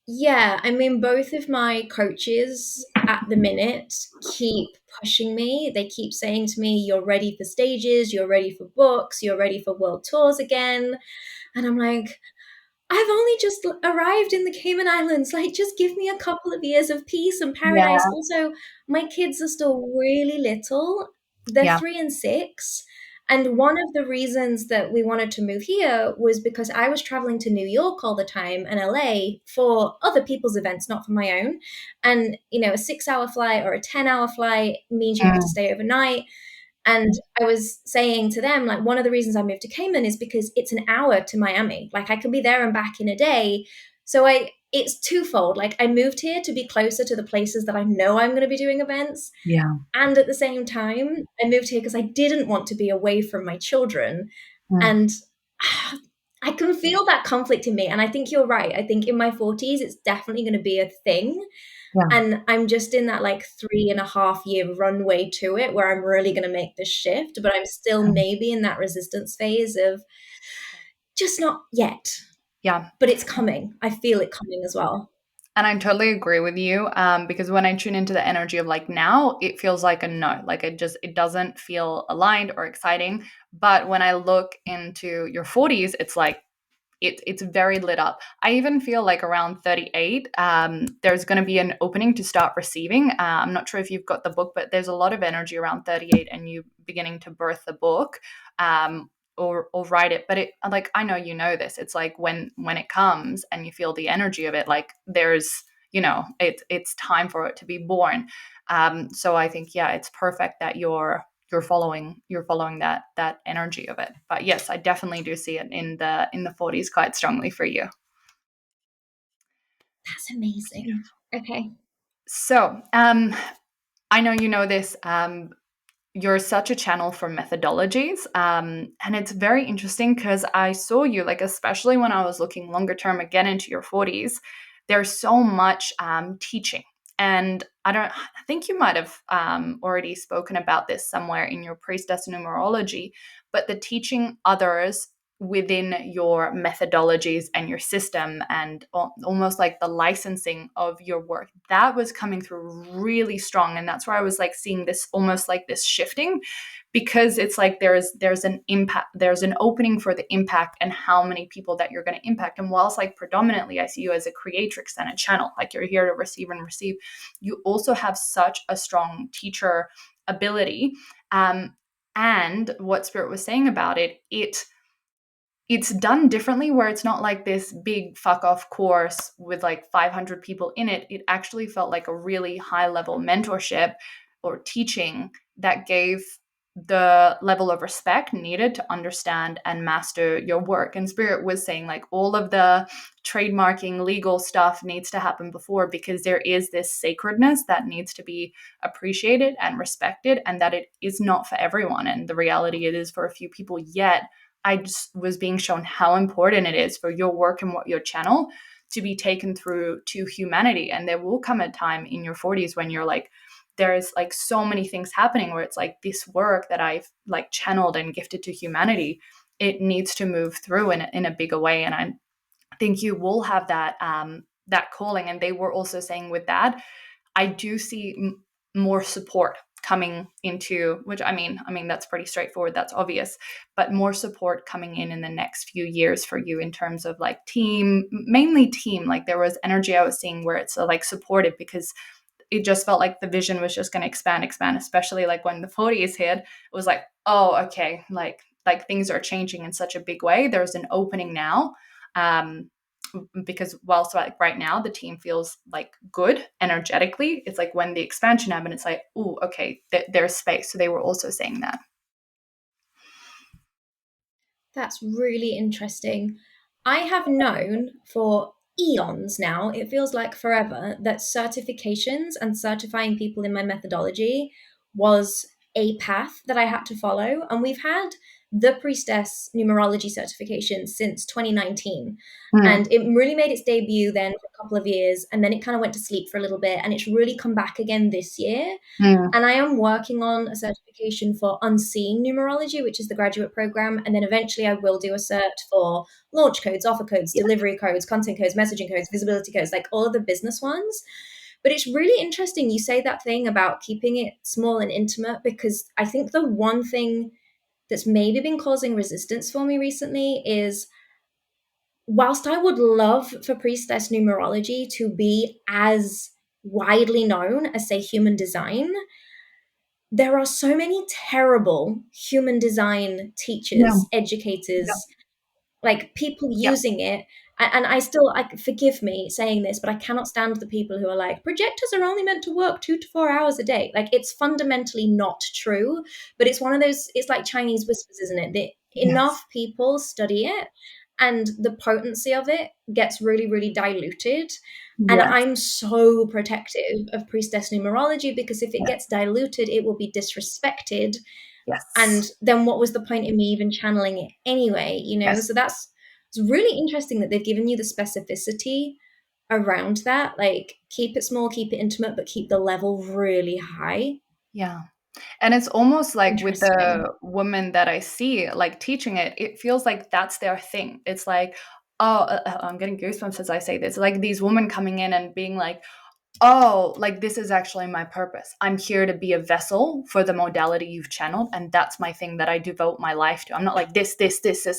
Yeah, I mean, both of my coaches at the minute keep pushing me. They keep saying to me, you're ready for stages, you're ready for books, you're ready for world tours again. And I'm like, I've only just arrived in the Cayman Islands. Like, just give me a couple of years of peace and paradise. Yeah. Also, my kids are still really little. They're Yeah. 3 and 6. And one of the reasons that we wanted to move here was because I was traveling to New York all the time and LA for other people's events, not for my own. And, a 6 hour flight or a 10-hour flight means you have to Mm, stay overnight. And I was saying to them, like, one of the reasons I moved to Cayman is because it's an hour to Miami. Like, I can be there and back in a day. So it's twofold. Like, I moved here to be closer to the places that I know I'm going to be doing events. yeah. And at the same time, I moved here because I didn't want to be away from my children. Mm, And I can feel that conflict in me. And I think you're right. I think in my 40s, it's definitely going to be a thing. yeah. And I'm just in that like 3.5 year runway to it where I'm really going to make this shift. But I'm still Mm, maybe in that resistance phase of just not yet. yeah. But it's coming. I feel it coming as well. And I totally agree with you because when I tune into the energy of like now, it feels like a no. Like it doesn't feel aligned or exciting. But when I look into your 40s, it's like it's very lit up. I even feel like around 38, there's going to be an opening to start receiving. I'm not sure if you've got the book, but there's a lot of energy around 38 and you beginning to birth the book. Or write it, but it like I know you know this, it's like when it comes and you feel the energy of it, like there's it's time for it to be born. So I think yeah, it's perfect that you're following that energy of it. But yes, I definitely do see it in the 40s quite strongly for you. That's amazing. Okay. So I know you know this. You're such a channel for methodologies. And it's very interesting because I saw you, like, especially when I was looking longer term again into your 40s, there's so much teaching. And I think you might have already spoken about this somewhere in your Priestess numerology, but the teaching others within your methodologies and your system, and almost like the licensing of your work, that was coming through really strong. And that's where I was like seeing this almost like this shifting, because it's like there's an impact, there's an opening for the impact and how many people that you're going to impact. And whilst like predominantly I see you as a creatrix and a channel, like you're here to receive and receive, you also have such a strong teacher ability. And what Spirit was saying about it's done differently, where it's not like this big fuck off course with like 500 people in it. It actually felt like a really high level mentorship or teaching that gave the level of respect needed to understand and master your work. And Spirit was saying like all of the trademarking legal stuff needs to happen before, because there is this sacredness that needs to be appreciated and respected, and that it is not for everyone. And the reality, it is for a few people. Yet I just was being shown how important it is for your work and what your channel to be taken through to humanity. And there will come a time in your 40s when you're like, there's like so many things happening where it's like this work that I've like channeled and gifted to humanity, it needs to move through in a bigger way. And I think you will have that that calling. And they were also saying with that, I do see more support coming into, which I mean that's pretty straightforward, that's obvious, but more support coming in the next few years for you in terms of like team, mainly team. Like there was energy I was seeing where it's like supportive, because it just felt like the vision was just going to expand, especially like when the 40s hit. It was like, oh, okay, like things are changing in such a big way. There's an opening now. Because whilst like right now the team feels like good energetically, it's like when the expansion happened, it's like, oh, okay, there's space. So they were also saying that. That's really interesting. I have known for eons now, it feels like forever, that certifications and certifying people in my methodology was a path that I had to follow. And we've had the Priestess numerology certification since 2019. Mm, And it really made its debut then for a couple of years. And then it kind of went to sleep for a little bit. And it's really come back again this year. mm, And I am working on a certification for unseen numerology, which is the graduate program. And then eventually I will do a cert for launch codes, offer codes, yeah. delivery codes, content codes, messaging codes, visibility codes, like all of the business ones. But it's really interesting you say that thing about keeping it small and intimate, because I think the one thing that's maybe been causing resistance for me recently is, whilst I would love for Priestess numerology to be as widely known as, say, human design, there are so many terrible human design Yeah. teachers, Yeah. educators, like people Yeah. using it. And I still, forgive me saying this, but I cannot stand the people who are like, projectors are only meant to work 2 to 4 hours a day. Like, it's fundamentally not true, but it's one of those, it's like Chinese whispers, isn't it? That Yes. enough people study it and the potency of it gets really, really diluted. And Yes. I'm so protective of Priestess numerology, because if it Yes. gets diluted, it will be disrespected. And Yes. then what was the point in me even channeling it anyway, Yes. So that's, it's really interesting that they've given you the specificity around that. Like, keep it small, keep it intimate, but keep the level really high. Yeah. And it's almost like with Interesting. the women that I see like teaching it, it feels like that's their thing. It's like, oh, I'm getting goosebumps as I say this. Like these women coming in and being like, oh, like this is actually my purpose. I'm here to be a vessel for the modality you've channeled. And that's my thing that I devote my life to. I'm not like this,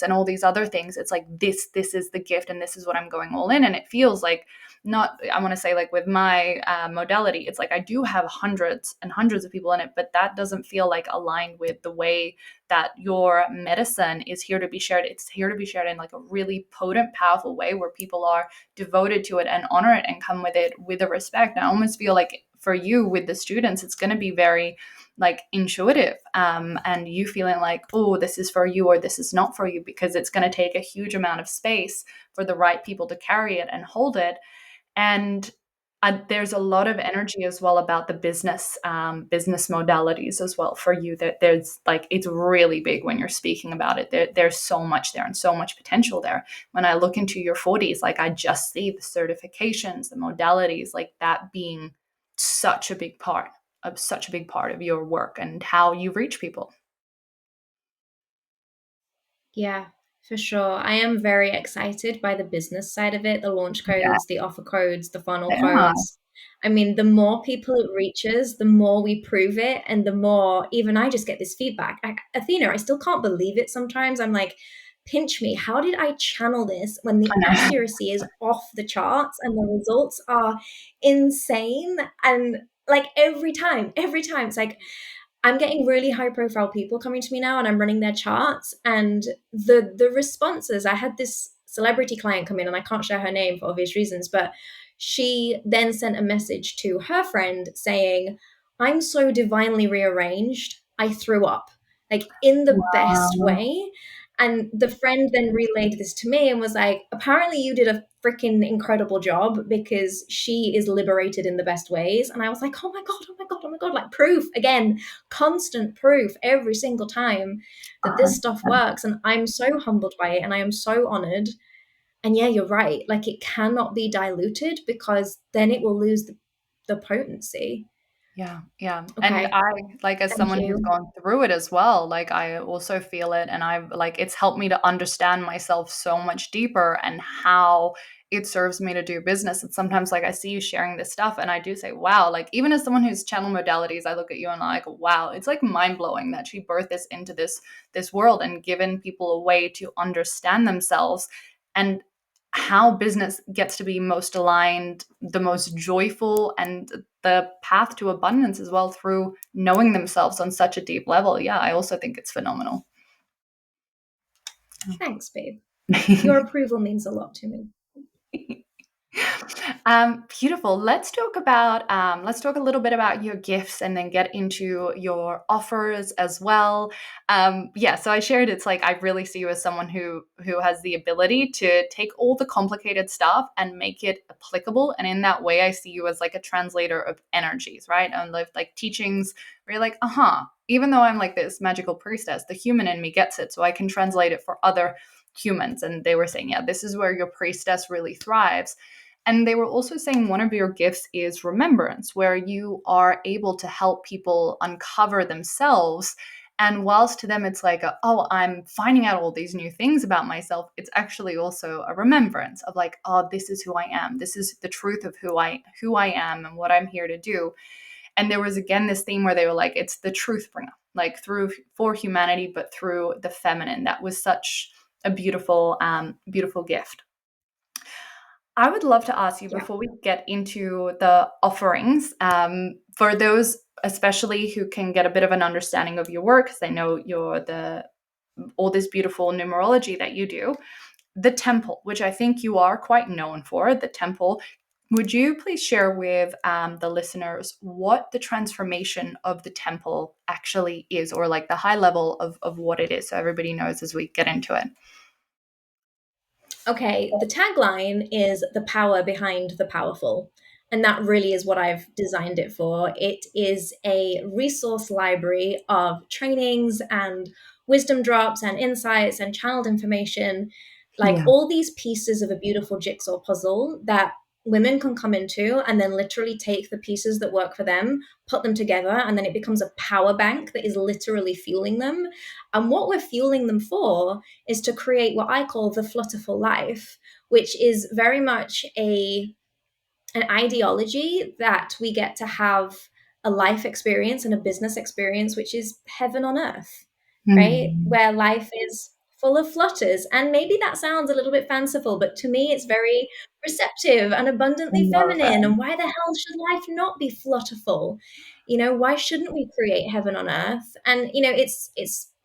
and all these other things. It's like this is the gift and this is what I'm going all in. And it feels like not, I want to say like with my modality, it's like I do have hundreds and hundreds of people in it, but that doesn't feel like aligned with the way that your medicine is here to be shared. It's here to be shared in like a really potent, powerful way where people are devoted to it and honor it and come with it with a respect. I almost feel like for you with the students, it's going to be very like intuitive, and you feeling like, oh, this is for you or this is not for you, because it's going to take a huge amount of space for the right people to carry it and hold it. And there's a lot of energy as well about the business modalities as well for you, that there's like, it's really big when you're speaking about it. There's so much there and so much potential there. When I look into your 40s, like I just see the certifications, the modalities, like that being such a big part of your work and how you reach people. Yeah. For sure. I am very excited by the business side of it, the launch Yeah. codes, the offer codes, the funnel Yeah. codes. I mean, the more people it reaches, the more we prove it, and the more even I just get this feedback. Athena, I still can't believe it sometimes. I'm like, pinch me. How did I channel this when the I know. accuracy is off the charts and the results are insane? And like every time, it's like, I'm getting really high profile people coming to me now and I'm running their charts and the responses. I had this celebrity client come in and I can't share her name for obvious reasons, but she then sent a message to her friend saying, "I'm so divinely rearranged, I threw up." Like in the best Wow. way. And the friend then relayed this to me and was like, apparently you did a freaking incredible job because she is liberated in the best ways. And I was like, oh my God, oh my God, oh my God, like proof again, constant proof every single time that this stuff works. And I'm so humbled by it and I am so honored. And yeah, you're right. Like it cannot be diluted because then it will lose the potency. Yeah, yeah. And Okay. I, like, as Thank someone who's you. gone through it as well, like, I also feel it. And I've, like, it's helped me to understand myself so much deeper and how it serves me to do business. And sometimes, like, I see you sharing this stuff and I do say, wow, like, even as someone who's channel modalities, I look at you and I'm like, wow, it's like mind blowing that she birthed this into this world and given people a way to understand themselves. And how business gets to be most aligned, the most joyful, and the path to abundance as well through knowing themselves on such a deep level. Yeah, I also think it's phenomenal. Thanks, babe. Your approval means a lot to me. Beautiful. Let's talk a little bit about your gifts and then get into your offers as well. Yeah, so I shared it's like I really see you as someone who has the ability to take all the complicated stuff and make it applicable. And in that way, I see you as like a translator of energies, right? And like teachings where you're like, even though I'm like this magical priestess, the human in me gets it. So I can translate it for other humans. And they were saying, yeah, this is where your priestess really thrives. And they were also saying one of your gifts is remembrance, where you are able to help people uncover themselves. And whilst to them it's like, oh, I'm finding out all these new things about myself, it's actually also a remembrance of like, oh, this is who I am. This is the truth of who I am and what I'm here to do. And there was again this theme where they were like, it's the truth bringer, like through for humanity, but through the feminine. That was such a beautiful gift. I would love to ask you Yeah. before we get into the offerings, for those especially who can get a bit of an understanding of your work, because I know you're the all this beautiful numerology that you do, the temple, which I think you are quite known for, the temple. Would you please share with the listeners what the transformation of the temple actually is, or like the high level of what it is, so everybody knows as we get into it? Okay, the tagline is the power behind the powerful. And that really is what I've designed it for. It is a resource library of trainings and wisdom drops and insights and channeled information, like Yeah. all these pieces of a beautiful jigsaw puzzle that women can come into and then literally take the pieces that work for them, put them together, and then it becomes a power bank that is literally fueling them. And what we're fueling them for is to create what I call the flutterful life, which is very much an ideology that we get to have a life experience and a business experience, which is heaven on earth, right? Mm. Where life is full of flutters. And maybe that sounds a little bit fanciful, but to me, it's very receptive and I abundantly love feminine. that. And why the hell should life not be flutterful? You know, why shouldn't we create heaven on earth? And you know, it's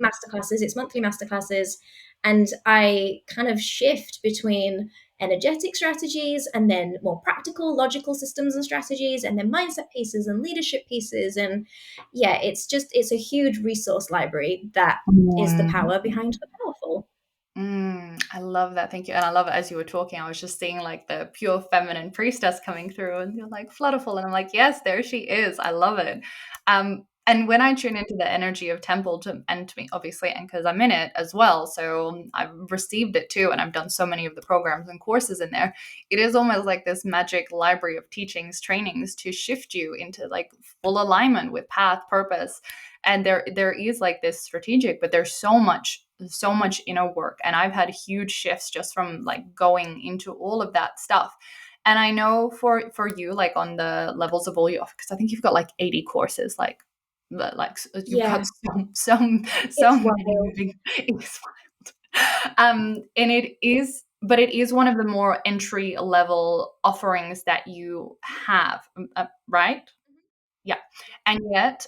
masterclasses, it's monthly masterclasses, and I kind of shift between energetic strategies and then more practical logical systems and strategies and then mindset pieces and leadership pieces. And yeah, it's a huge resource library that is the Mm. power behind the powerful. I love that. Thank you. And I love it as you were talking. I was just seeing like the pure feminine priestess coming through, and you're like flutterful. And I'm like, yes, there she is. I love it. And when I tune into the energy of temple and to me, obviously, and because I'm in it as well, so I've received it too, and I've done so many of the programs and courses in there. It is almost like this magic library of teachings, trainings to shift you into like full alignment with path, purpose. And there is like this strategic, but there's so much so much inner work, and I've had huge shifts just from like going into all of that stuff. And I know for you, like on the levels of all your, because I think you've got like 80 courses, like you've got Yeah, so it's many wild. moving. It's and but it is one of the more entry level offerings that you have, right? Yeah. And yet,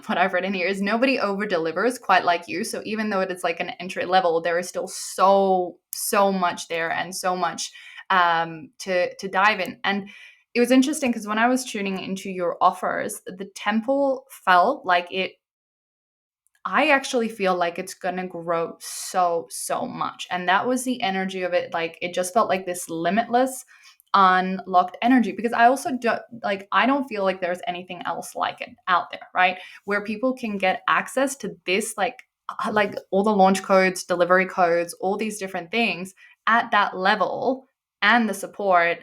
what I've written here is nobody over delivers quite like you. So even though it is like an entry level, there is still so much there, and so much to dive in. And it was interesting because when I was tuning into your offers, the temple felt like it, I actually feel like it's going to grow so much. And that was the energy of it. Like it just felt like this limitless, unlocked energy, because I also do, like, I don't feel like there's anything else like it out there, right? Where people can get access to this, like all the launch codes, delivery codes, all these different things at that level, and the support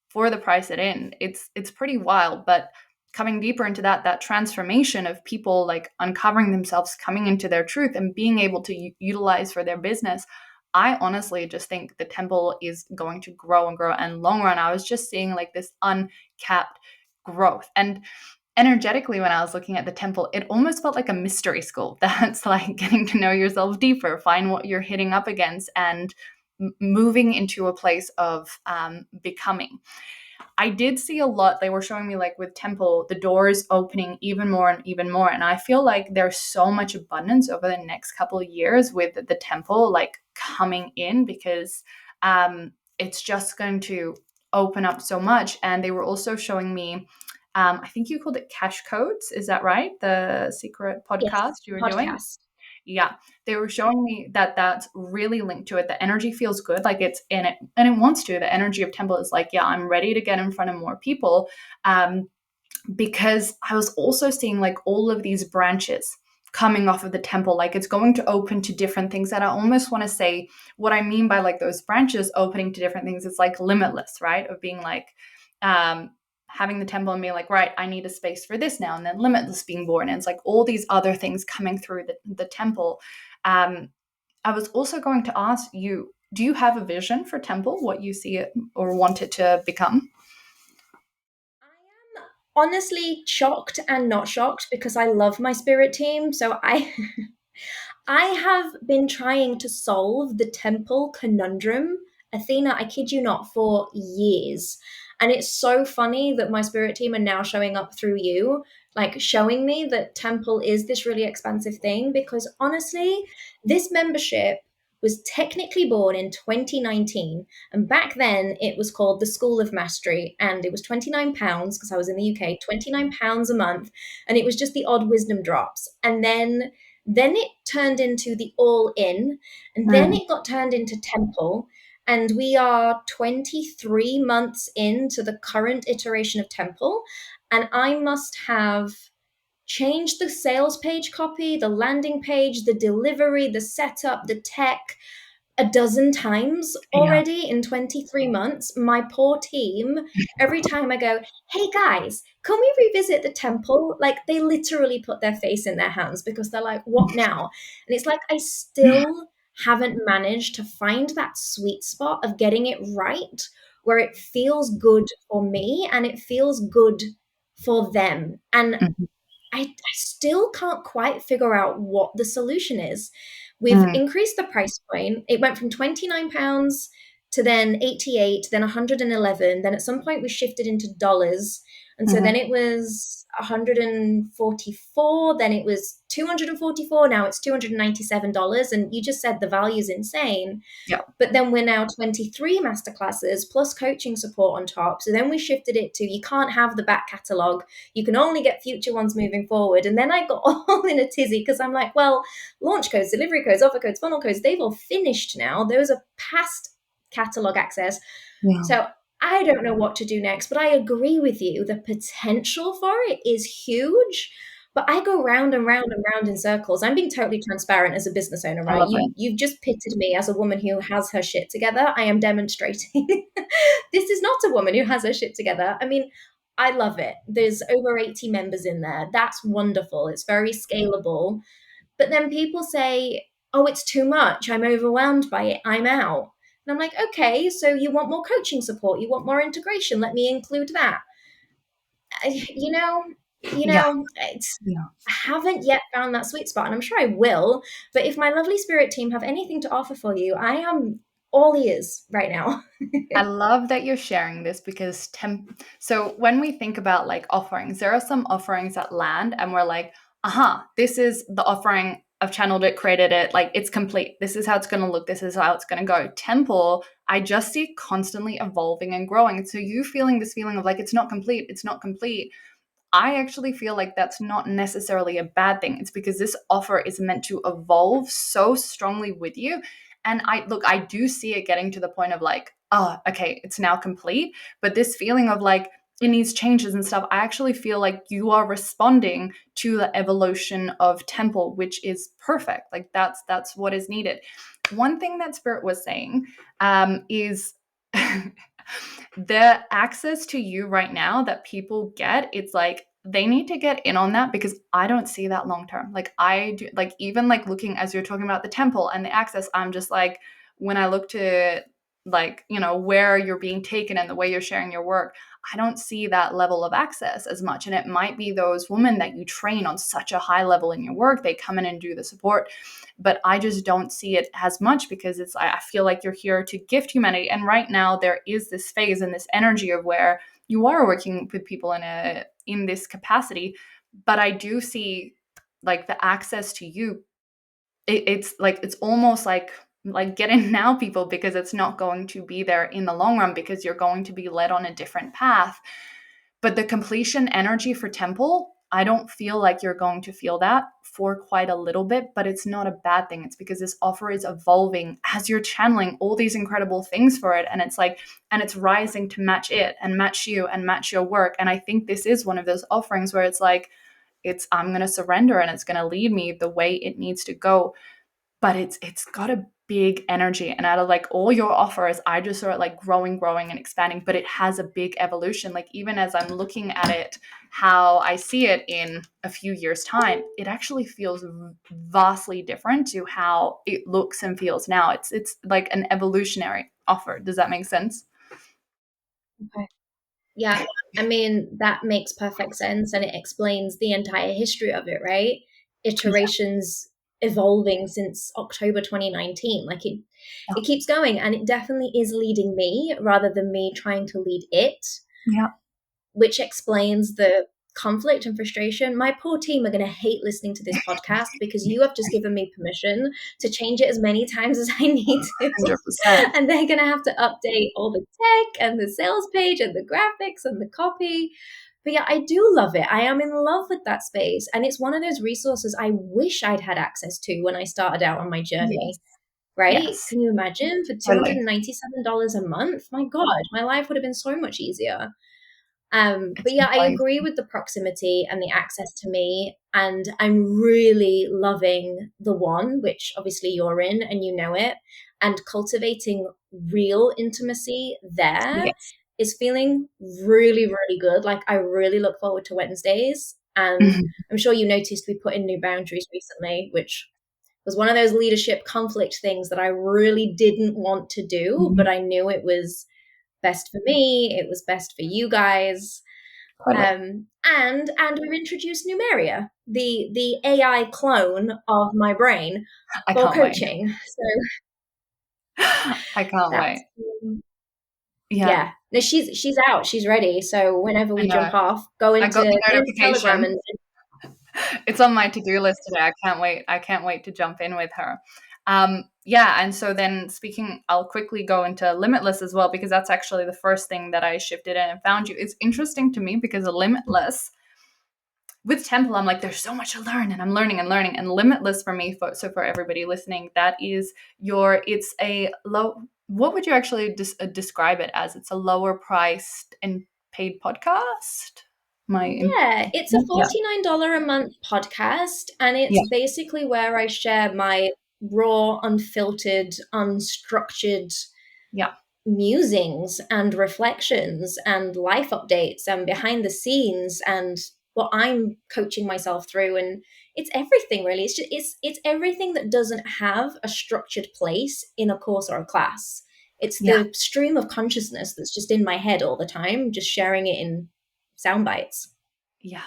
for the price it in. It's pretty wild. But coming deeper into that transformation of people like uncovering themselves, coming into their truth, and being able to utilize for their business, I honestly just think the temple is going to grow and grow. And long run, I was just seeing like this uncapped growth. And energetically, when I was looking at the temple, it almost felt like a mystery school that's like getting to know yourself deeper, find what you're hitting up against, and moving into a place of becoming. I did see a lot. They were showing me like with temple, the doors opening even more and even more. And I feel like there's so much abundance over the next couple of years with the temple like coming in, because it's just going to open up so much. And they were also showing me, I think you called it cash codes. Is that right? The secret Yes, podcast you were doing? podcast. Yeah, they were showing me that that's really linked to it. The energy feels good, like it's in it, and it wants to. The energy of temple is like, yeah, I'm ready to get in front of more people, um, because I was also seeing like all of these branches coming off of the temple, like it's going to open to different things. And I almost want to say what I mean by like those branches opening to different things. It's like limitless, right? Of being like, um, having the temple and being like, right, I need a space for this now, and then limitless being born, and it's like all these other things coming through the temple. um, I was also going to ask you, do you have a vision for temple, what you see it or want it to become? I am honestly shocked and not shocked because I love my spirit team. So I I have been trying to solve the temple conundrum, Athena, I kid you not, for years. And it's so funny that my spirit team are now showing up through you, like showing me that temple is this really expensive thing. Because honestly, this membership was technically born in 2019. And back then it was called the School of Mastery. And it was £29 because I was in the UK, £29 a month. And it was just the odd wisdom drops. And then it turned into the all in, and then Mm, it got turned into temple. And we are 23 months into the current iteration of temple. And I must have changed the sales page copy, the landing page, the delivery, the setup, the tech, a dozen times yeah. already in 23 months. My poor team, every time I go, hey guys, can we revisit the temple? Like they literally put their face in their hands because they're like, what now? And it's like, I still haven't managed to find that sweet spot of getting it right where it feels good for me and it feels good for them. And Mhm. I still can't quite figure out what the solution is. We've Mm, increased the price point. It went from £29 to then 88, then 111. Then at some point we shifted into dollars. And so then mhm. it was 144, then it was 244, now it's $297. And you just said the value's insane. Yeah. But then we're now 23 masterclasses plus coaching support on top. So then we shifted it to you can't have the back catalogue. You can only get future ones moving forward. And then I got all in a tizzy because I'm like, well, launch codes, delivery codes, offer codes, funnel codes, they've all finished now. Those are past catalogue access. Yeah. So I don't know what to do next, but I agree with you. The potential for it is huge. But I go round and round and round in circles. I'm being totally transparent as a business owner, I right? love You it. you've just pitted me as a woman who has her shit together. I am demonstrating. This is not a woman who has her shit together. I mean, I love it. There's over 80 members in there. That's wonderful. It's very scalable. But then people say, oh, it's too much. I'm overwhelmed by it. I'm out. And I'm like, okay, so you want more coaching support? You want more integration? Let me include that. You know, Yeah. it's, Yeah. I haven't yet found that sweet spot, and I'm sure I will. But if my lovely spirit team have anything to offer for you, I am all ears right now. I love that you're sharing this because so when we think about like offerings, there are some offerings that land and we're like, aha, this is the offering. I've channeled it, created it, like it's complete. This is how it's going to look. This is how it's going to go. Temple, I just see constantly evolving and growing. So you feeling this feeling of like, it's not complete. It's not complete. I actually feel like that's not necessarily a bad thing. It's because this offer is meant to evolve so strongly with you. And I do see it getting to the point of like, oh, okay, it's now complete. But this feeling of like, it needs changes and stuff, I actually feel like you are responding to the evolution of Temple, which is perfect. Like that's what is needed. One thing that Spirit was saying is the access to you right now that people get, it's like they need to get in on that because I don't see that long term. Like I do, like even like looking as you're talking about the temple and the access, I'm just like when I look to like, where you're being taken and the way you're sharing your work, I don't see that level of access as much. And it might be those women that you train on such a high level in your work, they come in and do the support, but I just don't see it as much because I feel like you're here to gift humanity. And right now there is this phase and this energy of where you are working with people in this capacity. But I do see like the access to you. It's like it's almost like get in now, people, because it's not going to be there in the long run because you're going to be led on a different path. But the completion energy for Temple, I don't feel like you're going to feel that for quite a little bit, but it's not a bad thing. It's because this offer is evolving as you're channeling all these incredible things for it. And it's like, and it's rising to match it and match you and match your work. And I think this is one of those offerings where it's like, I'm going to surrender and it's going to lead me the way it needs to go. But it's got a big energy, and out of like all your offers I just saw it like growing and expanding, but it has a big evolution. Like even as I'm looking at it, how I see it in a few years time, it actually feels vastly different to how it looks and feels now. It's like an evolutionary offer. Does that make sense? Okay. Yeah, I mean, that makes perfect sense and it explains the entire history of it, right? Iterations evolving since October 2019. Like it keeps going and it definitely is leading me rather than me trying to lead it, Yeah. which explains the conflict and frustration. My poor team are going to hate listening to this podcast because you have just given me permission to change it as many times as I need to. 100%. And they're going to have to update all the tech and the sales page and the graphics and the copy. But yeah, I do love it. I am in love with that space. And it's one of those resources I wish I'd had access to when I started out on my journey. Yes. Right? Yes. Can you imagine for Totally. $297 a month? My God, my life would have been so much easier. But It's yeah, I amazing. agree with the proximity and the access to me. And I'm really loving the one, which obviously you're in and you know it. And cultivating real intimacy there Yes. is feeling really, really good. Like I really look forward to Wednesdays. And Mhm. I'm sure you noticed we put in new boundaries recently, which was one of those leadership conflict things that I really didn't want to do, but I knew it was best for me, it was best for you guys. Totally. And we've introduced Numeria, the AI clone of my brain I for can't wait. coaching. So I can't that's wait. Yeah, yeah. No, she's out, she's ready. So whenever I we jump know. off, go I got the into Telegram notification. It's on my to-do list today. I can't wait. I can't wait to jump in with her. Yeah, and so then speaking, I'll quickly go into limitless as well because that's actually the first thing that I shifted in and found you. It's interesting to me because limitless with Temple, I'm like, there's so much to learn, and I'm learning and learning. And limitless for me, so for everybody listening, that is it's a low. What would you actually describe it as? It's a lower priced and paid podcast. Yeah, it's a Yeah, $49 a month podcast, and yeah, it's basically where I share my raw, unfiltered, unstructured yeah. musings and reflections and life updates and behind the scenes and what I'm coaching myself through and it's everything really. It's just it's everything that doesn't have a structured place in a course or a class. It's Yeah. the stream of consciousness that's just in my head all the time, just sharing it in sound bites. Yeah.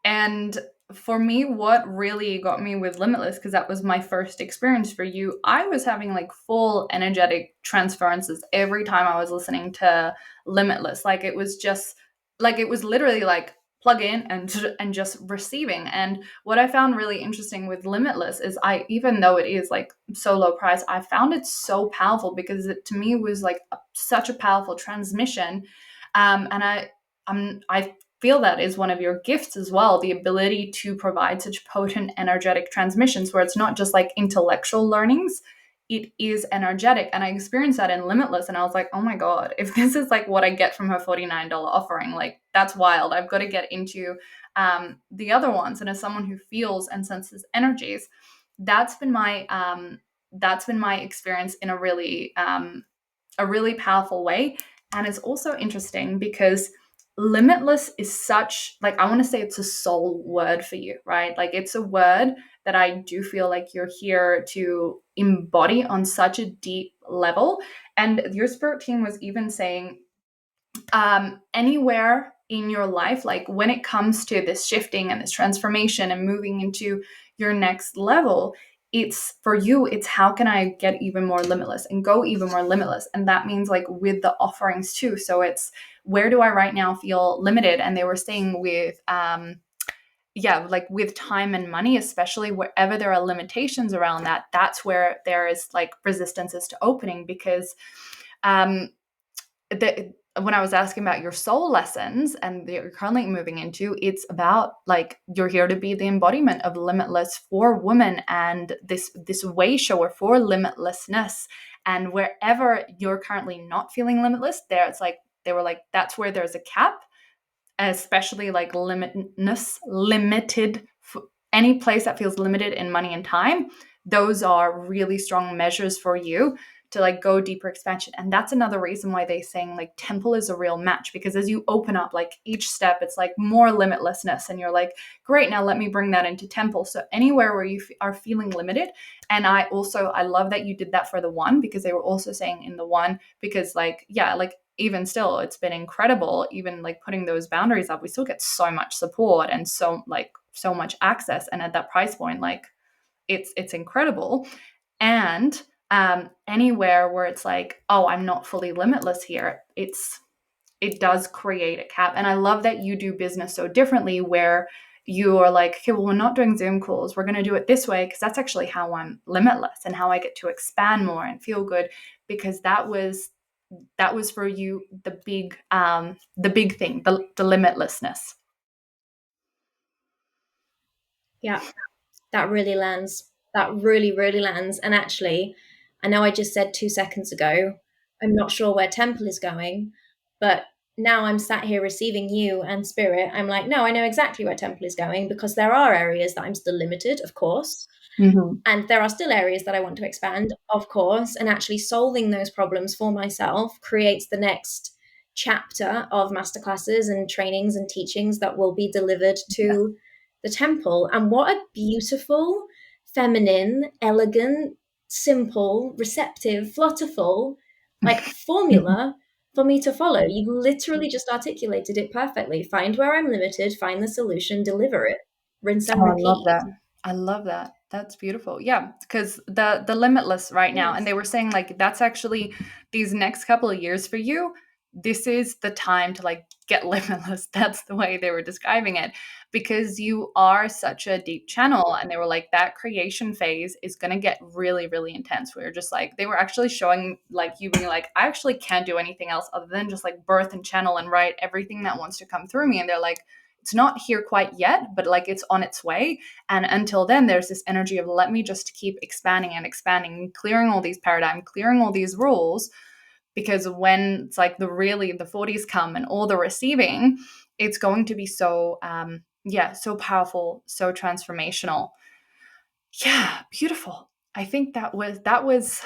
And for me, what really got me with Limitless, because that was my first experience for you, I was having like full energetic transferences every time I was listening to Limitless. Like it was just like it was literally like plug in and just receiving. And what I found really interesting with Limitless is I, even though it is like so low price, I found it so powerful because it to me was like such a powerful transmission. And I feel that is one of your gifts as well, the ability to provide such potent energetic transmissions where it's not just like intellectual learnings, it is energetic. And I experienced that in Limitless, and I was like, oh my god, if this is like what I get from her $49 offering, like that's wild. I've got to get into the other ones. And as someone who feels and senses energies, that's been my experience in a really powerful way. And it's also interesting because limitless is such, like, I want to say it's a soul word for you, right? Like it's a word that I do feel like you're here to embody on such a deep level. And your spirit team was even saying anywhere in your life, like when it comes to this shifting and this transformation and moving into your next level, it's for you, it's how can I get even more limitless and go even more limitless. And that means like with the offerings too. So it's where do I right now feel limited? And they were saying with yeah, like with time and money, especially wherever there are limitations around that, that's where there is like resistances to opening. Because um when I was asking about your soul lessons and that you're currently moving into, it's about like you're here to be the embodiment of limitless for women and this way shower for limitlessness. And wherever you're currently not feeling limitless, there it's like they were like that's where there's a cap, especially like limited, any place that feels limited in money and time. Those are really strong measures for you to like go deeper expansion. And that's another reason why they saying like temple is a real match, because as you open up like each step, it's like more limitlessness. And you're like, great, now let me bring that into temple. So anywhere where you are feeling limited. And I love that you did that for the one, because they were also saying in the one, because like, yeah, like even still, it's been incredible. Even like putting those boundaries up, we still get so much support and so much access. And at that price point, like it's incredible. And anywhere where it's like, oh, I'm not fully limitless here, it does create a cap. And I love that you do business so differently, where you are like, okay, well, we're not doing Zoom calls. We're going to do it this way because that's actually how I'm limitless and how I get to expand more and feel good. Because that was for you the big thing, the limitlessness. Yeah, that really lands. That really, really lands. And actually, I know I just said 2 seconds ago, I'm not sure where temple is going, but now I'm sat here receiving you and spirit. I'm like, no, I know exactly where temple is going, because there are areas that I'm still limited, of course. Mm-hmm. And there are still areas that I want to expand, of course. And actually solving those problems for myself creates the next chapter of masterclasses and trainings and teachings that will be delivered Yeah. to the temple. And what a beautiful, feminine, elegant, simple, receptive, flutterful, like formula for me to follow. You literally just articulated it perfectly. Find where I'm limited, find the solution, deliver it, rinse and Oh, I love repeat. that. I love that. That's beautiful. Yeah, because the limitless right now, and Yes. they were saying like that's actually these next couple of years for you. This is the time to like get limitless. That's the way they were describing it, because you are such a deep channel, and they were like that creation phase is going to get really, really intense. We were just like they were actually showing like you being like I actually can't do anything else other than just like birth and channel and write everything that wants to come through me, and they're like it's not here quite yet, but like it's on its way. And until then, there's this energy of let me just keep expanding and expanding, clearing all these paradigms, clearing all these rules. Because when it's like the 40s come and all the receiving, it's going to be so, yeah, so powerful, so transformational. Yeah, beautiful. I think that was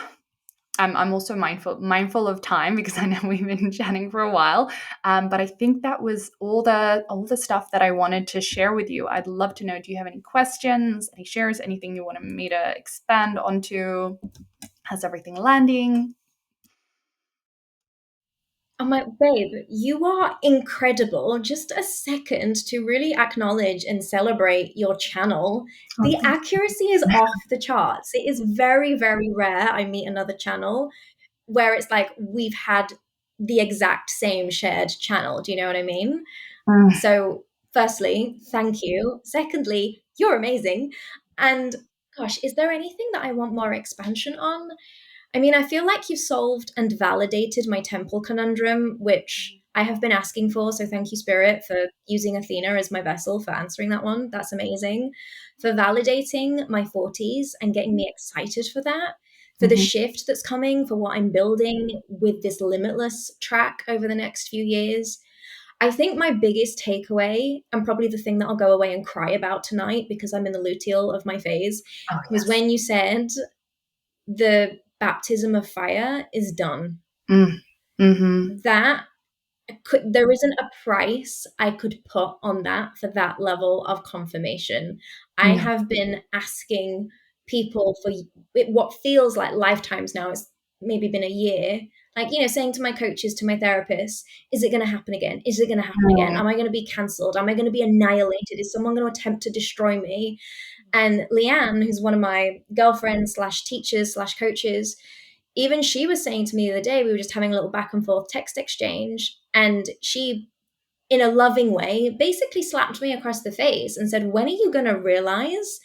I'm also mindful of time because I know we've been chatting for a while. But I think that was all the stuff that I wanted to share with you. I'd love to know, do you have any questions, any shares, anything you wanted me to expand onto? How's everything landing? I'm like, babe, you are incredible. Just a second to really acknowledge and celebrate your channel. Oh, The thank accuracy is off the charts. It is very, very rare I meet another channel where it's like we've had the exact same shared channel. Do you know what I mean? you. So, firstly, thank you. Secondly, you're amazing. And gosh, is there anything that I want more expansion on? I mean, I feel like you've solved and validated my temple conundrum, which I have been asking for. So thank you, Spirit, for using Athena as my vessel for answering that one. That's amazing. For validating my 40s and getting me excited for that, for the Mhm. shift that's coming, for what I'm building with this limitless track over the next few years. I think my biggest takeaway, and probably the thing that I'll go away and cry about tonight because I'm in the luteal of my phase, Oh, was yes. when you said the baptism of fire is done. Mm. Mm-hmm. That there isn't a price I could put on that for that level of confirmation. I No. have been asking people for what feels like lifetimes now. It's maybe been a year. Like, saying to my coaches, to my therapists, is it going to happen again? Is it going to happen again? Mm. Am I going to be cancelled? Am I going to be annihilated? Is someone going to attempt to destroy me? And Leanne, who's one of my girlfriends slash teachers slash coaches, even she was saying to me the other day, we were just having a little back and forth text exchange, and she, in a loving way, basically slapped me across the face and said, when are you going to realize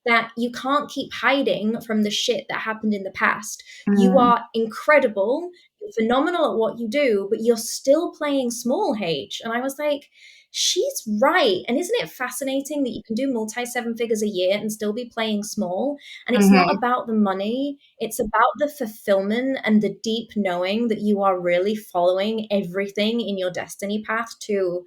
that you can't keep hiding from the shit that happened in the past? You Mm. are incredible, you're phenomenal at what you do, but you're still playing small, H. And I was like, she's right. And isn't it fascinating that you can do multi seven figures a year and still be playing small? And it's not Mm-hmm. about the money, it's about the fulfillment and the deep knowing that you are really following everything in your destiny path to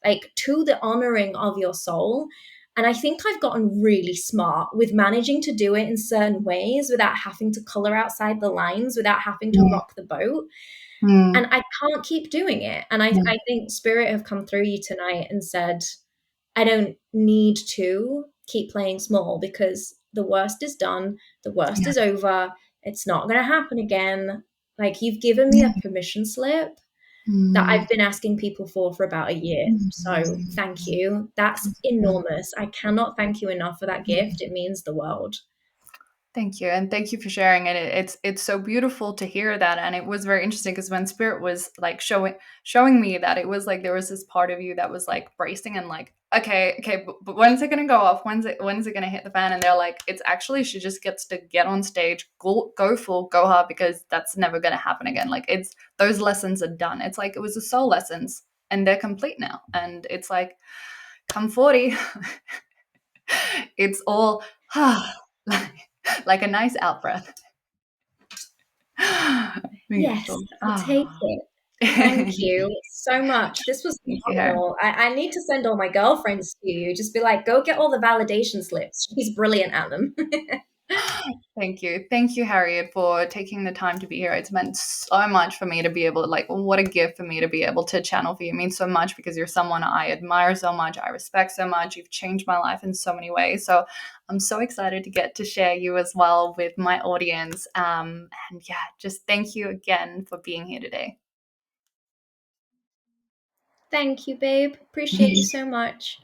the honoring of your soul. And I think I've gotten really smart with managing to do it in certain ways without having to color outside the lines, without having to Mm. rock the boat. Mm. And I can't keep doing it. And I think Spirit have come through you tonight and said, I don't need to keep playing small because the worst is done, the worst Yeah. is over, it's not going to happen again. Like, you've given me a permission slip that Mm. I've been asking people for about a year. So thank you. That's enormous. I cannot thank you enough for that gift. It means the world. Thank you, and thank you for sharing it. It's so beautiful to hear that, and it was very interesting because when Spirit was like showing me that, it was like there was this part of you that was like bracing and like, okay, but when's it gonna go off? When's it gonna hit the fan? And they're like, it's actually she just gets to get on stage, go full, go hard because that's never gonna happen again. Like it's those lessons are done. It's like it was the soul lessons, and they're complete now, and it's like come 40. It's all like a nice out breath. Yes, Beautiful. I'll take Ah. it. Thank Thank you so much. This was you, Harriet. phenomenal. I need to send all my girlfriends to you. Just be like, go get all the validation slips. She's brilliant at them. Thank you. Thank you, Harriet, for taking the time to be here. It's meant so much for me to be able to, like, what a gift for me to be able to channel for you. It means so much because you're someone I admire so much, I respect so much. You've changed my life in so many ways. So I'm so excited to get to share you as well with my audience. And yeah, just thank you again for being here today. Thank you, babe. Appreciate you so much.